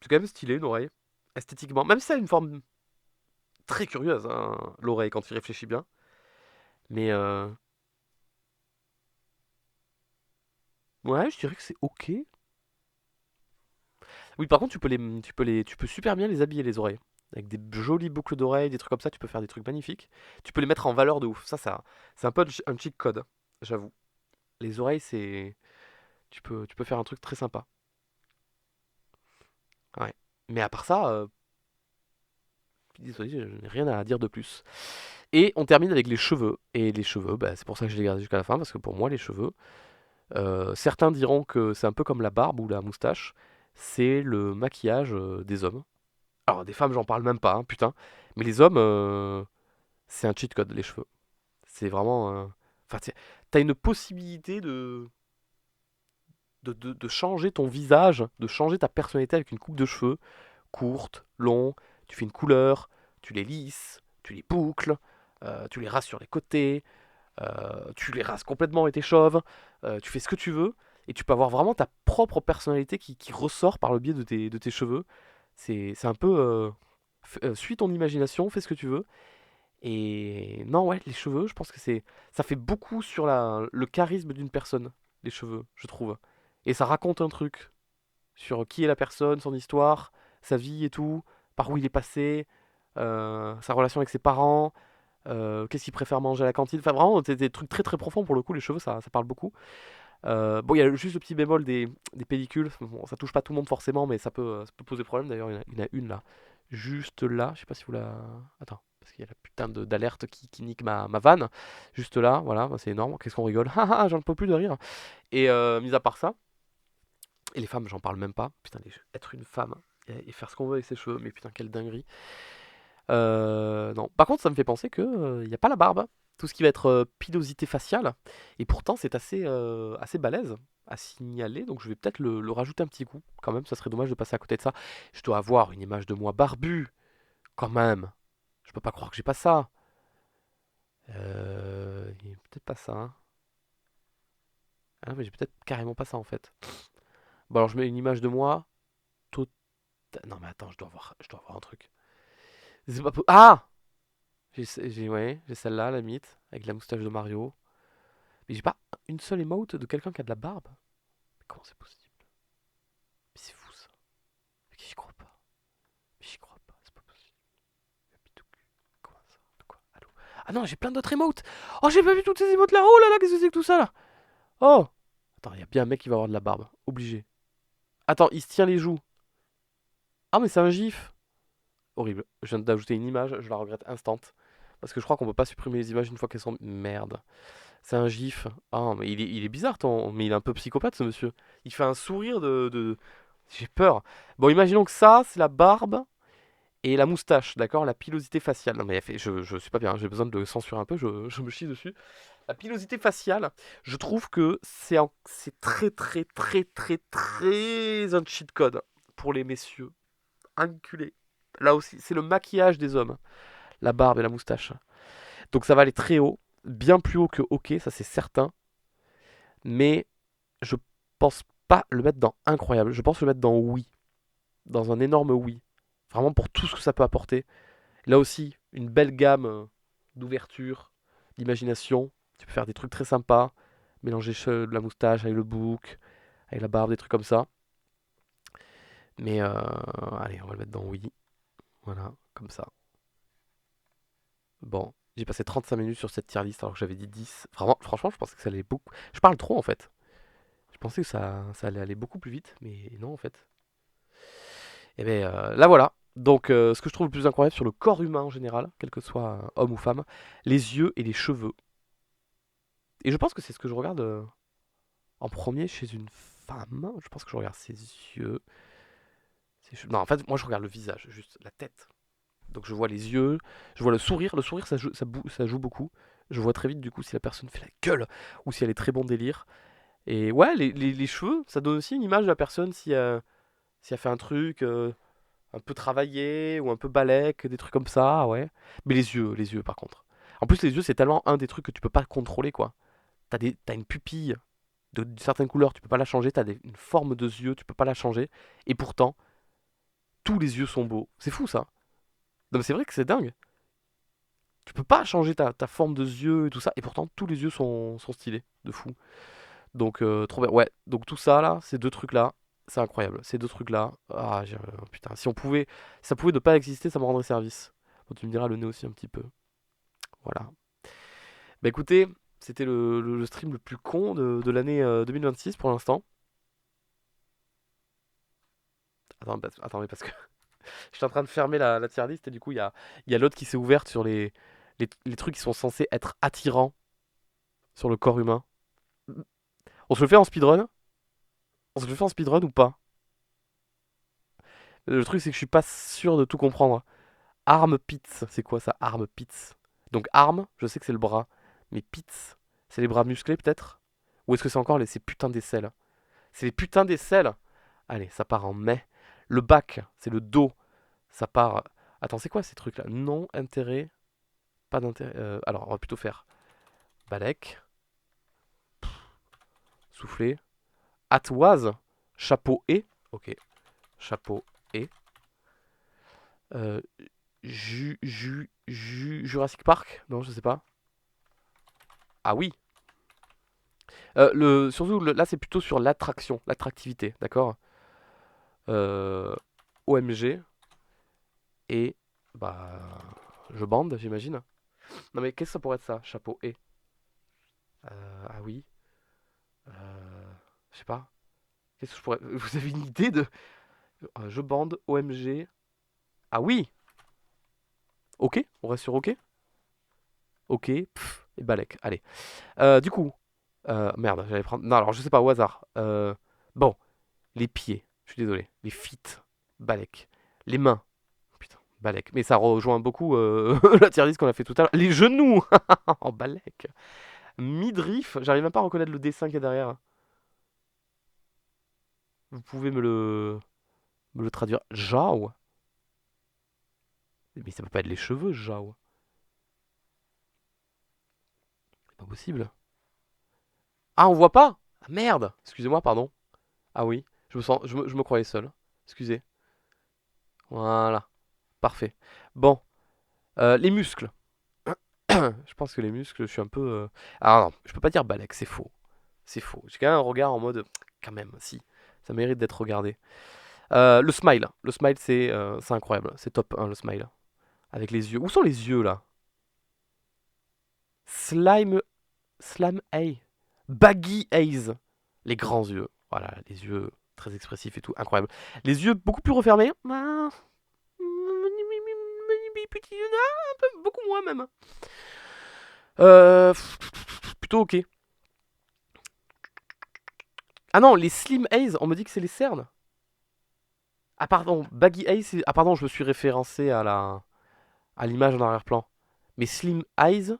C'est quand même stylé une oreille, esthétiquement. Même si ça a une forme très curieuse, hein, l'oreille, quand tu y réfléchis bien. Mais ouais, je dirais que c'est ok. Oui, par contre, tu peux super bien les habiller les oreilles. Avec des jolies boucles d'oreilles, des trucs comme ça, tu peux faire des trucs magnifiques. Tu peux les mettre en valeur de ouf. Ça, c'est un peu un cheat code, j'avoue. Les oreilles, tu peux faire un truc très sympa. Ouais. Mais à part ça, désolé, je n'ai rien à dire de plus. Et on termine avec les cheveux. Et les cheveux, bah, c'est pour ça que je les garde jusqu'à la fin, parce que pour moi, les cheveux, certains diront que c'est un peu comme la barbe ou la moustache, c'est le maquillage des hommes. Alors, des femmes, j'en parle même pas, hein, putain. Mais les hommes, c'est un cheat code, les cheveux. C'est vraiment. Enfin, t'as une possibilité de changer ton visage, de changer ta personnalité avec une coupe de cheveux courte, long, tu fais une couleur, tu les lisses, tu les boucles, tu les rases sur les côtés, tu les rases complètement et t'es chauve, tu fais ce que tu veux, et tu peux avoir vraiment ta propre personnalité qui ressort par le biais de tes cheveux. C'est un peu... suis ton imagination, fais ce que tu veux. Et non, ouais, les cheveux, je pense que ça fait beaucoup sur le charisme d'une personne, les cheveux, je trouve. Et ça raconte un truc sur qui est la personne, son histoire, sa vie et tout, par où il est passé, sa relation avec ses parents, qu'est-ce qu'il préfère manger à la cantine. Enfin, vraiment, c'est des trucs très très profonds pour le coup, les cheveux, ça parle beaucoup. Bon, il y a juste le petit bémol des pellicules. Bon, ça touche pas tout le monde forcément, mais ça peut poser problème. D'ailleurs, il y en a une là, juste là. Je sais pas si vous la. Attends, parce qu'il y a la putain d'alerte qui nique ma vanne. Juste là, voilà, bah, c'est énorme. Qu'est-ce qu'on rigole? Haha, j'en peux plus de rire. Et mis à part ça, et les femmes, j'en parle même pas. Putain, être une femme et faire ce qu'on veut avec ses cheveux, mais putain, quelle dinguerie. Non. Par contre, ça me fait penser que il y a pas la barbe. Tout ce qui va être pilosité faciale. Et pourtant, c'est assez balèze à signaler. Donc, je vais peut-être le rajouter un petit coup. Quand même, ça serait dommage de passer à côté de ça. Je dois avoir une image de moi barbu. Quand même. Je peux pas croire que j'ai pas ça. Peut-être pas ça, hein. Ah, mais j'ai peut-être carrément pas ça en fait. Bon, alors je mets une image de moi. Tot- Non, mais attends, je dois avoir un truc. C'est pas Ah! Ouais, j'ai celle-là, la mythe, avec la moustache de Mario. Mais j'ai pas une seule emote de quelqu'un qui a de la barbe. Mais comment c'est possible? Mais c'est fou ça. Mais j'y crois pas. Mais j'y crois pas, c'est pas possible. Comment ça? De quoi? Allô? Ah non, j'ai plein d'autres emotes! Oh, j'ai pas vu toutes ces emotes là! Oh là là, qu'est-ce que c'est que tout ça là? Oh! Attends, il y a bien un mec qui va avoir de la barbe. Obligé. Attends, il se tient les joues. Ah, mais c'est un gif! Horrible. Je viens d'ajouter une image, je la regrette instant. Parce que je crois qu'on peut pas supprimer les images une fois qu'elles sont. Merde. C'est un gif. Ah, mais il est bizarre, mais il est un peu psychopathe ce monsieur. Il fait un sourire J'ai peur. Bon, imaginons que ça, c'est la barbe et la moustache, d'accord? La pilosité faciale. Non, mais je suis pas bien, j'ai besoin de le censurer un peu, je me chie dessus. La pilosité faciale, je trouve que c'est très, très, très, très, très un cheat code pour les messieurs. Inculé. Là aussi, c'est le maquillage des hommes, la barbe et la moustache. Donc ça va aller très haut, bien plus haut que OK, ça c'est certain. Mais je pense pas le mettre dans incroyable. Je pense le mettre dans oui. Dans un énorme oui. Vraiment pour tout ce que ça peut apporter. Là aussi, une belle gamme d'ouverture, d'imagination. Tu peux faire des trucs très sympas. Mélanger de la moustache avec le bouc, avec la barbe, des trucs comme ça. Mais allez, on va le mettre dans oui. Voilà, comme ça. Bon, j'ai passé 35 minutes sur cette tier list alors que j'avais dit 10. Vraiment, franchement, je pensais que ça allait beaucoup. Je parle trop en fait. Je pensais que ça allait aller beaucoup plus vite, mais non en fait. Et bien là voilà. Donc ce que je trouve le plus incroyable sur le corps humain en général, quel que soit homme ou femme, les yeux et les cheveux. Et je pense que c'est ce que je regarde en premier chez une femme. Je pense que je regarde ses yeux. Non, en fait, moi je regarde le visage, juste la tête. Donc je vois les yeux, je vois le sourire. Le sourire, ça joue beaucoup. Je vois très vite du coup si la personne fait la gueule ou si elle est très bon délire. Et ouais, les cheveux, ça donne aussi une image de la personne si elle fait un truc un peu travaillé ou un peu balèque, des trucs comme ça, ouais. Mais les yeux par contre. En plus, les yeux, c'est tellement un des trucs que tu peux pas contrôler, quoi. T'as une pupille de certaines couleurs, tu peux pas la changer. Une forme de yeux, tu peux pas la changer. Et pourtant, tous les yeux sont beaux. C'est fou ça. Non, mais c'est vrai que c'est dingue. Tu peux pas changer ta forme de yeux et tout ça. Et pourtant, tous les yeux sont stylés. De fou. Donc, trop bien. Ouais, donc tout ça là, ces deux trucs là, c'est incroyable. Ces deux trucs là, putain, si on pouvait, si ça pouvait ne pas exister, ça me rendrait service. Bon, tu me diras le nez aussi un petit peu. Voilà. Bah écoutez, c'était le stream le plus con de l'année 2026 pour l'instant. Attends, mais parce que je suis en train de fermer la tier list et du coup, il y a l'autre qui s'est ouverte sur les trucs qui sont censés être attirants sur le corps humain. On se le fait en speedrun? On se le fait en speedrun ou pas? Le truc, c'est que je suis pas sûr de tout comprendre. Arm pits, c'est quoi ça, arm pits? Donc arm, je sais que c'est le bras, mais pits, c'est les bras musclés peut-être? Ou est-ce que c'est encore ces putains d'aisselles? C'est les putains d'aisselles. Allez, ça part en mai. Le bac, c'est le dos, ça part. Attends, c'est quoi ces trucs-là? Non, intérêt, pas d'intérêt. Alors, on va plutôt faire balèque, souffler, atoise, chapeau et. Ok, chapeau et. Euh, Jurassic Park? Non, je sais pas. Ah oui. Surtout, là, c'est plutôt sur l'attraction, l'attractivité, d'accord? Euh, OMG et bah je bande, j'imagine. Non mais qu'est-ce que ça pourrait être ça? Chapeau et. Ah oui. Je sais pas. Qu'est-ce que je pourrais. Vous avez une idée de. Je bande, OMG. Ah oui! Ok, on reste sur ok. Ok, pff, et Balek. Allez. Du coup. Merde, j'allais prendre. Non, alors je sais pas, au hasard. Bon, les pieds. Je suis désolé. Les feet. Balek. Les mains. Putain, Balek. Mais ça rejoint beaucoup la tier list qu'on a fait tout à l'heure. Les genoux en Balek. Midriff. J'arrive même pas à reconnaître le dessin qu'il y a derrière. Vous pouvez me le traduire. Jao. Mais ça peut pas être les cheveux, Jao. C'est pas possible. Ah, on voit pas? Ah, merde. Excusez-moi, pardon. Ah oui. Je me croyais seul. Excusez. Voilà. Parfait. Bon. Les muscles. Je pense que les muscles, je suis un peu. Ah non, je peux pas dire Balek, c'est faux. C'est faux. J'ai quand même un regard en mode. Quand même, si. Ça mérite d'être regardé. Le smile. Le smile, c'est incroyable. C'est top 1, le smile. Avec les yeux. Où sont les yeux, là? Slime. Slam A. Baggy Eyes. Les grands yeux. Voilà, les yeux très expressifs et tout. Incroyable. Les yeux beaucoup plus refermés. Ah, petit, un peu, beaucoup moins même. Plutôt ok. Ah non, les Slim Eyes, on me dit que c'est les cernes. Ah pardon, Baggy Eyes, ah pardon, je me suis référencé à l'image en arrière-plan. Mais Slim Eyes.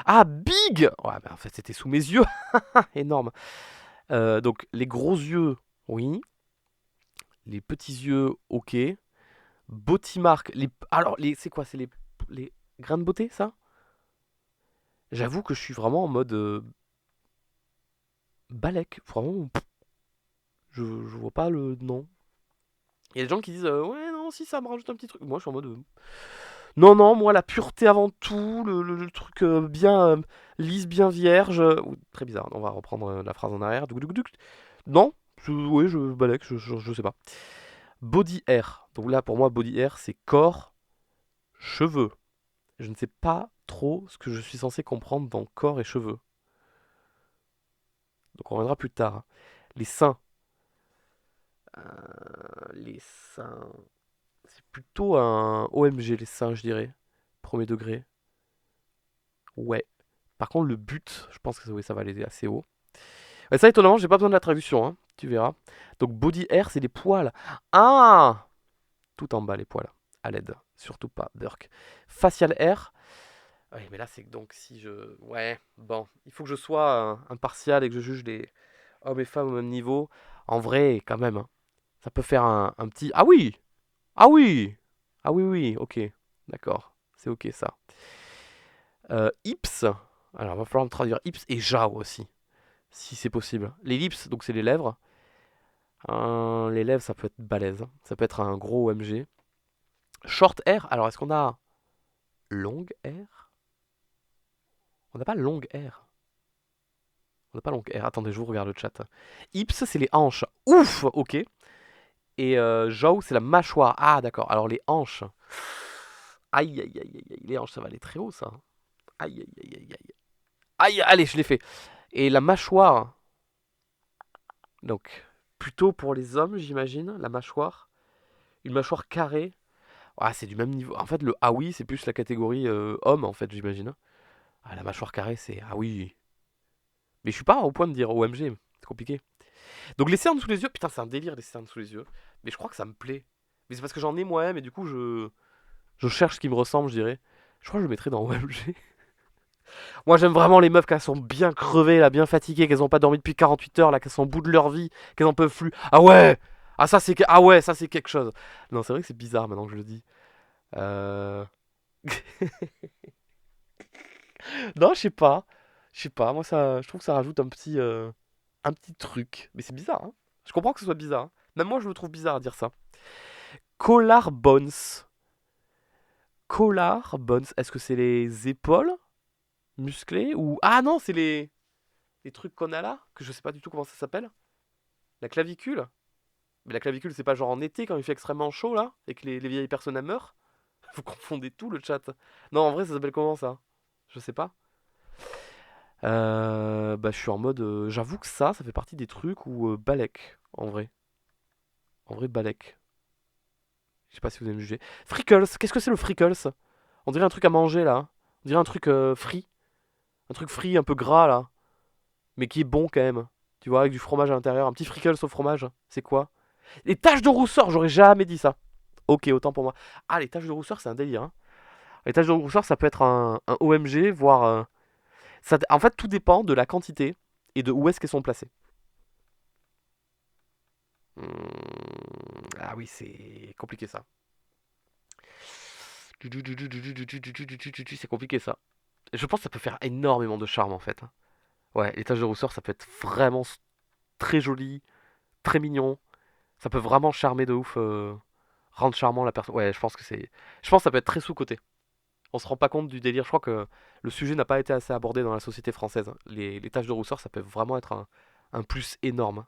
Ah, Big. Ouais, mais en fait, c'était sous mes yeux. Énorme. Donc, les gros yeux, oui. Les petits yeux, ok. Botimark, alors, c'est quoi? C'est les grains de beauté, ça? J'avoue que je suis vraiment en mode Balek. Vraiment, je vois pas le nom. Il y a des gens qui disent ouais, non, si ça me rajoute un petit truc. Moi, je suis en mode. Non, non, moi, la pureté avant tout, le truc bien lisse, bien vierge. Très bizarre, on va reprendre la phrase en arrière. Non, oui, je balèque, je sais pas. Body hair. Donc là, pour moi, body hair, c'est corps, cheveux. Je ne sais pas trop ce que je suis censé comprendre dans corps et cheveux. Donc on reviendra plus tard, hein. Les seins. Les seins. C'est plutôt un OMG, les seins, je dirais. Premier degré. Ouais. Par contre, le but, je pense que oui, ça va aller assez haut. Et ça, étonnamment, j'ai pas besoin de la traduction, hein. Tu verras. Donc, body hair, c'est les poils. Ah, tout en bas, les poils. À l'aide. Surtout pas, Burk. Facial hair. Oui, mais là, c'est donc si je. Ouais, bon. Il faut que je sois impartial et que je juge les hommes et femmes au même niveau. En vrai, quand même, hein, ça peut faire un petit. Ah oui! Ah oui! Ah oui, oui, ok. D'accord. C'est ok, ça. Ips. Alors, il va falloir me traduire ips et jao aussi, si c'est possible. Les lips, donc c'est les lèvres. Les lèvres, ça peut être balèze, hein. Ça peut être un gros OMG. Short hair. Alors, est-ce qu'on a long hair? On n'a pas long hair. On n'a pas long hair. Attendez, je vous regarde le chat. Ips, c'est les hanches. Ouf, ok. Et jao, c'est la mâchoire. Ah, d'accord. Alors, les hanches. Aïe, aïe, aïe, aïe, aïe. Les hanches, ça va aller très haut, ça. Aïe, aïe, aïe, aïe, aïe. Aïe, allez, je l'ai fait. Et la mâchoire. Donc, plutôt pour les hommes, j'imagine, la mâchoire. Une mâchoire carrée. Ah, c'est du même niveau. En fait, le ah oui, c'est plus la catégorie homme, en fait, j'imagine. Ah, la mâchoire carrée, c'est ah oui. Mais je suis pas au point de dire OMG, c'est compliqué. Donc, les cernes sous les yeux, putain, c'est un délire, les cernes sous les yeux. Mais je crois que ça me plaît. Mais c'est parce que j'en ai moi-même, et du coup, je cherche ce qui me ressemble, je dirais. Je crois que je le mettrais dans OMG. Moi, j'aime vraiment les meufs qui sont bien crevées, là, bien fatiguées, qu'elles ont pas dormi depuis 48 heures, là, qu'elles sont au bout de leur vie, qu'elles en peuvent plus. Ah ouais! Ah, ça, c'est ah ouais, ça, c'est quelque chose. Non, c'est vrai que c'est bizarre maintenant que je le dis. Euh... Non, je sais pas. Je sais pas, moi, ça, je trouve que ça rajoute un petit truc. Mais c'est bizarre, hein. Je comprends que ce soit bizarre, hein. Même moi, je me trouve bizarre à dire ça. Collar bones. Collar bones. Est-ce que c'est les épaules musclées ou. Ah non, c'est les trucs qu'on a là, que je sais pas du tout comment ça s'appelle. La clavicule. Mais la clavicule, c'est pas genre en été quand il fait extrêmement chaud là et que les vieilles personnes elles meurent. Vous confondez tout le chat. Non, en vrai, ça s'appelle comment ça? Je sais pas. Bah, je suis en mode. J'avoue que ça fait partie des trucs où Balek, en vrai. En vrai, Balek. Je sais pas si vous allez me juger. Frickles, qu'est-ce que c'est le Frickles? On dirait un truc à manger là. On dirait un truc frit. Un truc frit un peu gras là. Mais qui est bon quand même. Tu vois, avec du fromage à l'intérieur. Un petit Frickles au fromage. C'est quoi? Les taches de rousseur, j'aurais jamais dit ça. Ok, autant pour moi. Ah, les taches de rousseur, c'est un délire, hein. Les taches de rousseur, ça peut être un OMG, voire. En fait, tout dépend de la quantité et de où est-ce qu'elles sont placées. Ah oui, c'est compliqué ça. C'est compliqué ça. Je pense que ça peut faire énormément de charme en fait, hein. Ouais, les taches de rousseur, ça peut être vraiment très joli, très mignon. Ça peut vraiment charmer de ouf, rendre charmant la personne. Ouais, je pense que c'est. Je pense que ça peut être très sous-coté. On se rend pas compte du délire. Je crois que le sujet n'a pas été assez abordé dans la société française. Les taches de rousseur, ça peut vraiment être un plus énorme.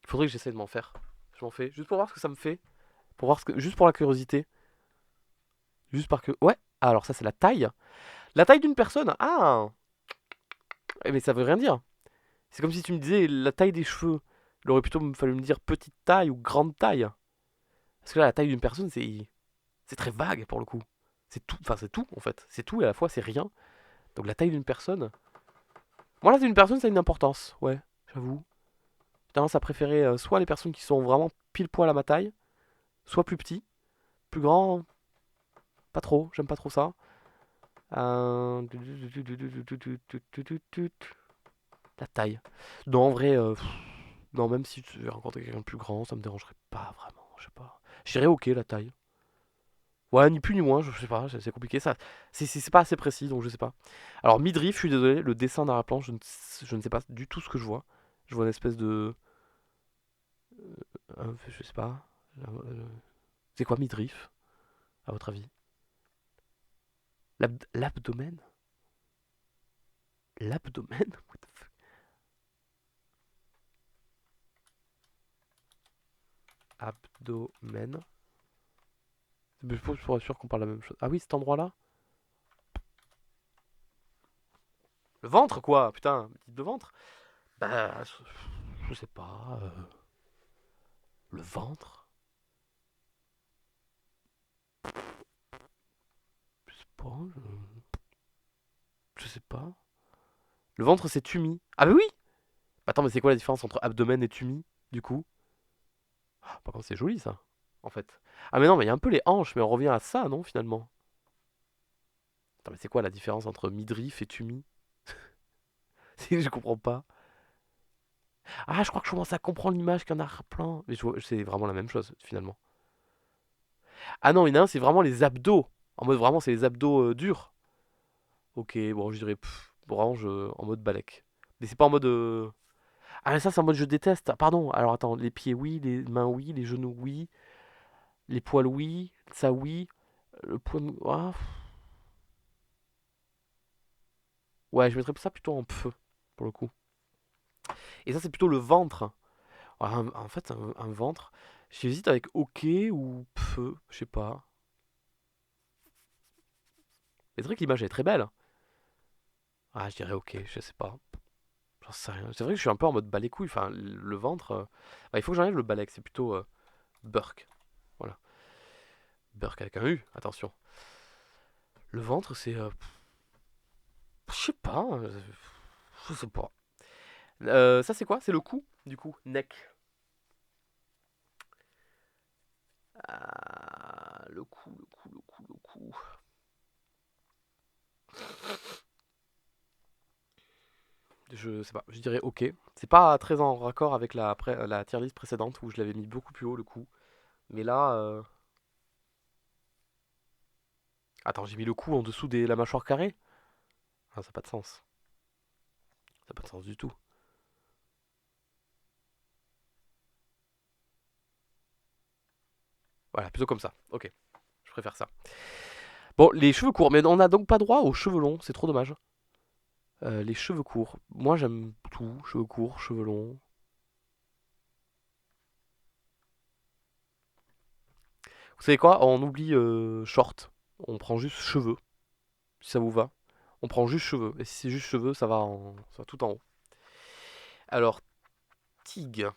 Il faudrait que j'essaie de m'en faire. Je m'en fais, juste pour voir ce que ça me fait. Pour voir ce que. Juste pour la curiosité. Juste par que. Ouais. Ah, alors ça, c'est la taille. La taille d'une personne. Ah. Mais ça veut rien dire. C'est comme si tu me disais la taille des cheveux. Il aurait plutôt fallu me dire petite taille ou grande taille. Parce que là, la taille d'une personne, c'est très vague pour le coup. C'est tout. Enfin, c'est tout en fait. C'est tout et à la fois, c'est rien. Donc la taille d'une personne. Moi, la taille d'une personne, ça a une importance. Ouais, j'avoue. J'ai tendance à préférer soit les personnes qui sont vraiment pile poil à ma taille, soit plus petits. Plus grand, pas trop. J'aime pas trop ça. Euh, La taille. Non, en vrai, non, même si tu veux rencontrer quelqu'un de plus grand, ça me dérangerait pas vraiment. Je sais pas. Je dirais ok la taille. Ouais, ni plus ni moins, je sais pas, c'est compliqué ça. C'est pas assez précis, donc je sais pas. Alors, midriff, je suis désolé, le dessin dans la planche, je ne sais pas du tout ce que je vois. Je vois une espèce de. Je sais pas. C'est quoi midriff, à votre avis? L'abdomen? L'abdomen? What the fuck? Abdomen. Je suis sûr qu'on parle la même chose. Ah oui, cet endroit-là? Le ventre, quoi, putain, dites le ventre. Bah, je sais pas. Le ventre? Je sais pas. Je sais pas. Le ventre, c'est Tumi. Ah, mais oui! Attends, mais c'est quoi la différence entre abdomen et Tumi, du coup? Par contre, c'est joli, ça, en fait. Ah, mais non, mais il y a un peu les hanches, mais on revient à ça, non, finalement? Attends, mais c'est quoi la différence entre midriff et Tumi? Je comprends pas. Ah, je crois que je commence à comprendre l'image qu'un arrière-plan. Mais c'est vraiment la même chose, finalement. Ah non, il y en a un, c'est vraiment les abdos. En mode vraiment, c'est les abdos durs. Ok, bon, je dirais vraiment en mode balèque. Mais c'est pas en mode. Ah, mais ça, c'est en mode je déteste. Ah, pardon. Alors attends, les pieds, oui, les mains, oui, les genoux, oui, les poils, oui, ça, oui. Le poids. Ah, ouais, je mettrais ça plutôt en pfeu, pour le coup. Et ça, c'est plutôt le ventre. Ouais, en fait, un ventre. J'hésite avec ok ou pfeu, je sais pas. C'est vrai que l'image est très belle. Ah, je dirais ok, je sais pas. J'en sais rien. C'est vrai que je suis un peu en mode bas les couilles. Enfin, le ventre. Bah, il faut que j'enlève le balèque. C'est plutôt Burk. Voilà. Burk avec un U, attention. Le ventre, c'est. Je sais pas. Je sais pas. Ça, c'est quoi? C'est le cou, du coup. Neck. Ah, le cou, le cou, le cou, le cou. Je sais pas. Je dirais ok. C'est pas très en raccord avec la tier list précédente où je l'avais mis beaucoup plus haut, le cou. Mais là. Attends, j'ai mis le cou en dessous de la mâchoire carrée? Ah, ça n'a pas de sens. Ça n'a pas de sens du tout. Voilà, plutôt comme ça. Ok, je préfère ça. Bon, les cheveux courts, mais on n'a donc pas droit aux cheveux longs, c'est trop dommage. Les cheveux courts, moi j'aime tout, cheveux courts, cheveux longs. Vous savez quoi? On oublie short, on prend juste cheveux, si ça vous va. On prend juste cheveux, et si c'est juste cheveux, ça va tout en haut. Alors, tig,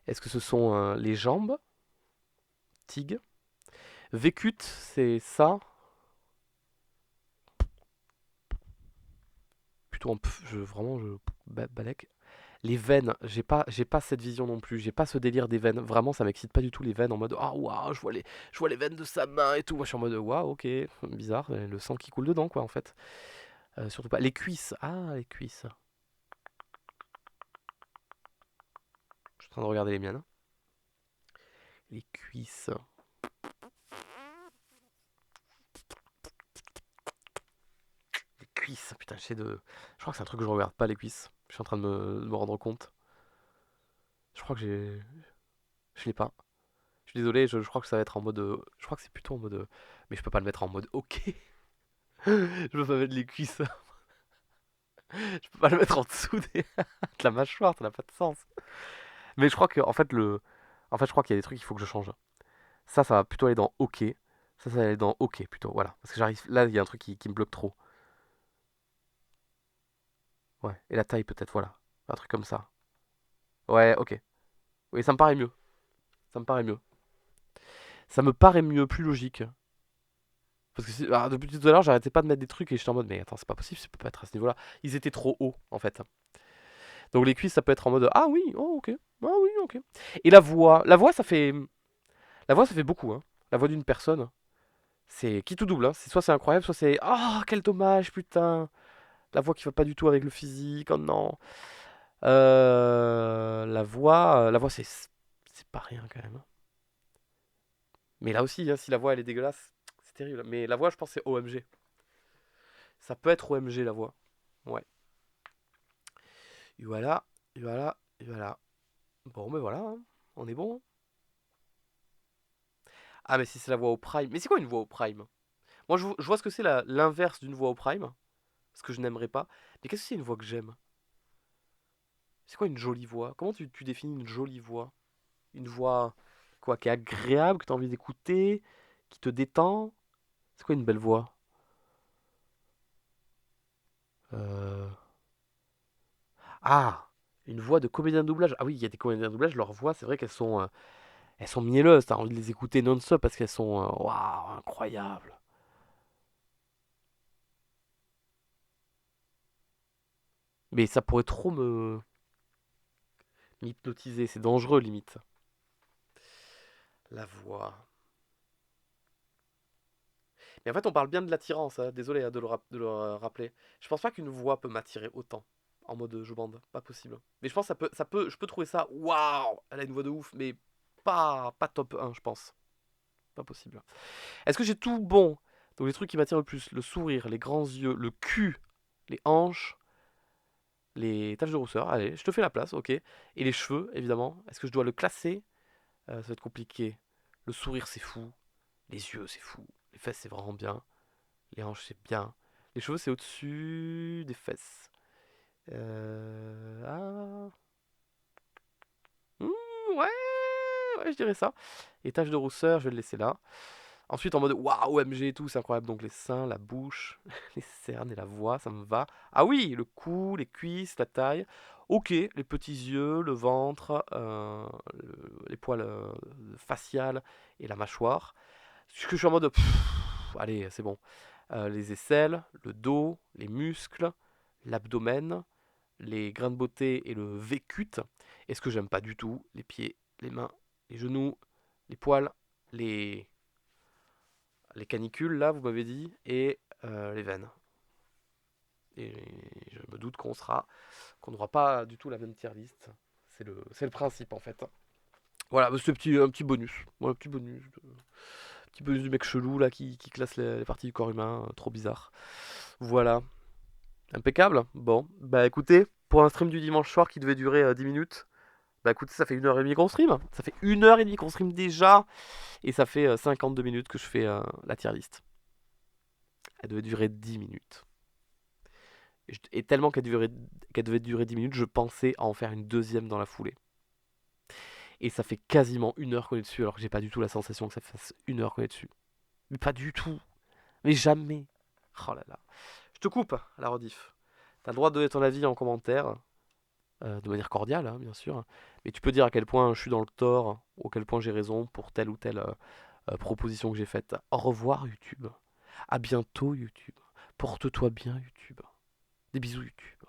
est-ce que ce sont les jambes? Tig. Vécut, c'est ça. Plutôt vraiment, balèque. Les veines, j'ai pas cette vision non plus. J'ai pas ce délire des veines. Vraiment, ça m'excite pas du tout les veines en mode ah waouh, je vois les veines de sa main et tout. Moi, je suis en mode waouh, ok, bizarre, le sang qui coule dedans quoi en fait. Surtout pas les cuisses. Ah les cuisses. Je suis en train de regarder les miennes. Les cuisses. Les cuisses. Putain, je crois que c'est un truc que je regarde pas les cuisses. Je suis en train de me rendre compte. Je crois que je l'ai pas. Je suis désolé, je crois que ça va être en mode. Je crois que c'est plutôt en mode. Mais je peux pas le mettre en mode ok. Je peux pas mettre les cuisses. Je peux pas le mettre en dessous de la mâchoire, ça n'a pas de sens. Mais je crois que, en fait, je crois qu'il y a des trucs qu'il faut que je change. Ça va plutôt aller dans OK. Ça va aller dans OK plutôt, voilà. Parce que j'arrive, là, il y a un truc qui me bloque trop. Ouais, et la taille peut-être, voilà. Un truc comme ça. Ouais, OK. Oui, ça me paraît mieux. Ça me paraît mieux. Ça me paraît mieux, plus logique. Parce que depuis tout à l'heure, j'arrêtais pas de mettre des trucs et j'étais en mode, mais attends, c'est pas possible, ça peut pas être à ce niveau-là. Ils étaient trop hauts, en fait. Donc les cuisses, ça peut être en mode, ah oui, oh ok, ah oui, ok. Et la voix, ça fait beaucoup, hein. La voix d'une personne, c'est qui tout double, hein. Soit c'est incroyable, soit c'est oh quel dommage, putain. La voix qui va pas du tout avec le physique, oh non. La voix, c'est pas rien quand même. Mais là aussi, hein, si la voix elle est dégueulasse, c'est terrible. Mais la voix, je pense c'est OMG. Ça peut être OMG la voix. Ouais. Et voilà, et voilà, et voilà. Bon, mais voilà, hein. On est bon? Ah, mais si c'est la voix au prime. Mais c'est quoi une voix au prime? Moi, je vois ce que c'est l'inverse d'une voix au prime. Ce que je n'aimerais pas. Mais qu'est-ce que c'est une voix que j'aime? C'est quoi une jolie voix? Comment tu définis une jolie voix? Une voix, quoi, qui est agréable, que tu as envie d'écouter, qui te détend? C'est quoi une belle voix? Euh... Ah! Une voix de comédien de doublage. Ah oui, il y a des comédiens de doublage, leurs voix, c'est vrai elles sont mielleuses. T'as envie de les écouter non-stop parce qu'elles sont, waouh, incroyables. Mais ça pourrait trop m'hypnotiser. C'est dangereux, limite. La voix. Mais en fait, on parle bien de l'attirance, hein. Désolé, hein, de le rappeler. Je pense pas qu'une voix peut m'attirer autant en mode jeu bande, pas possible. Mais je pense que je peux trouver ça, waouh, elle a une voix de ouf, mais pas top 1, je pense. Pas possible. Est-ce que j'ai tout bon? Donc les trucs qui m'attirent le plus, le sourire, les grands yeux, le cul, les hanches, les taches de rousseur. Allez, je te fais la place, ok. Et les cheveux, évidemment. Est-ce que je dois le classer? Ça va être compliqué. Le sourire, c'est fou. Les yeux, c'est fou. Les fesses, c'est vraiment bien. Les hanches, c'est bien. Les cheveux, c'est au-dessus des fesses. Ah. Ouais, ouais, je dirais ça. Et taches de rousseur, je vais le laisser là. Ensuite, en mode waouh, OMG et tout, c'est incroyable. Donc les seins, la bouche, les cernes et la voix, ça me va. Ah oui, le cou, les cuisses, la taille. Ok, les petits yeux, le ventre, les poils faciales et la mâchoire. Ce que je suis en mode, allez, c'est bon. Les aisselles, le dos, les muscles, l'abdomen, les grains de beauté et le vécut. Et ce que j'aime pas du tout, les pieds, les mains, les genoux, les poils, les, les canicules, là, vous m'avez dit, et les veines. Et je me doute qu'on n'aura pas du tout la même tier list. C'est le principe, en fait. Voilà, bah, c'est un petit bonus. Voilà, petit bonus du mec chelou, là, qui classe les parties du corps humain, trop bizarre. Voilà. Impeccable. Bon, bah écoutez, pour un stream du dimanche soir qui devait durer 10 minutes, bah écoutez, ça fait 1h30 qu'on stream. Ça fait 1h30 qu'on stream déjà. Et ça fait 52 minutes que je fais la tier list. Elle devait durer 10 minutes. Et tellement qu'elle devait durer 10 minutes, je pensais à en faire une deuxième dans la foulée. Et ça fait quasiment 1 heure qu'on est dessus, alors que j'ai pas du tout la sensation que ça fasse 1 heure qu'on est dessus. Mais pas du tout. Mais jamais. Oh là là. Je te coupe, la rediff. T'as le droit de donner ton avis en commentaire, de manière cordiale, hein, bien sûr. Mais tu peux dire à quel point je suis dans le tort, ou à quel point j'ai raison pour telle ou telle proposition que j'ai faite. Au revoir, YouTube. À bientôt, YouTube. Porte-toi bien, YouTube. Des bisous, YouTube.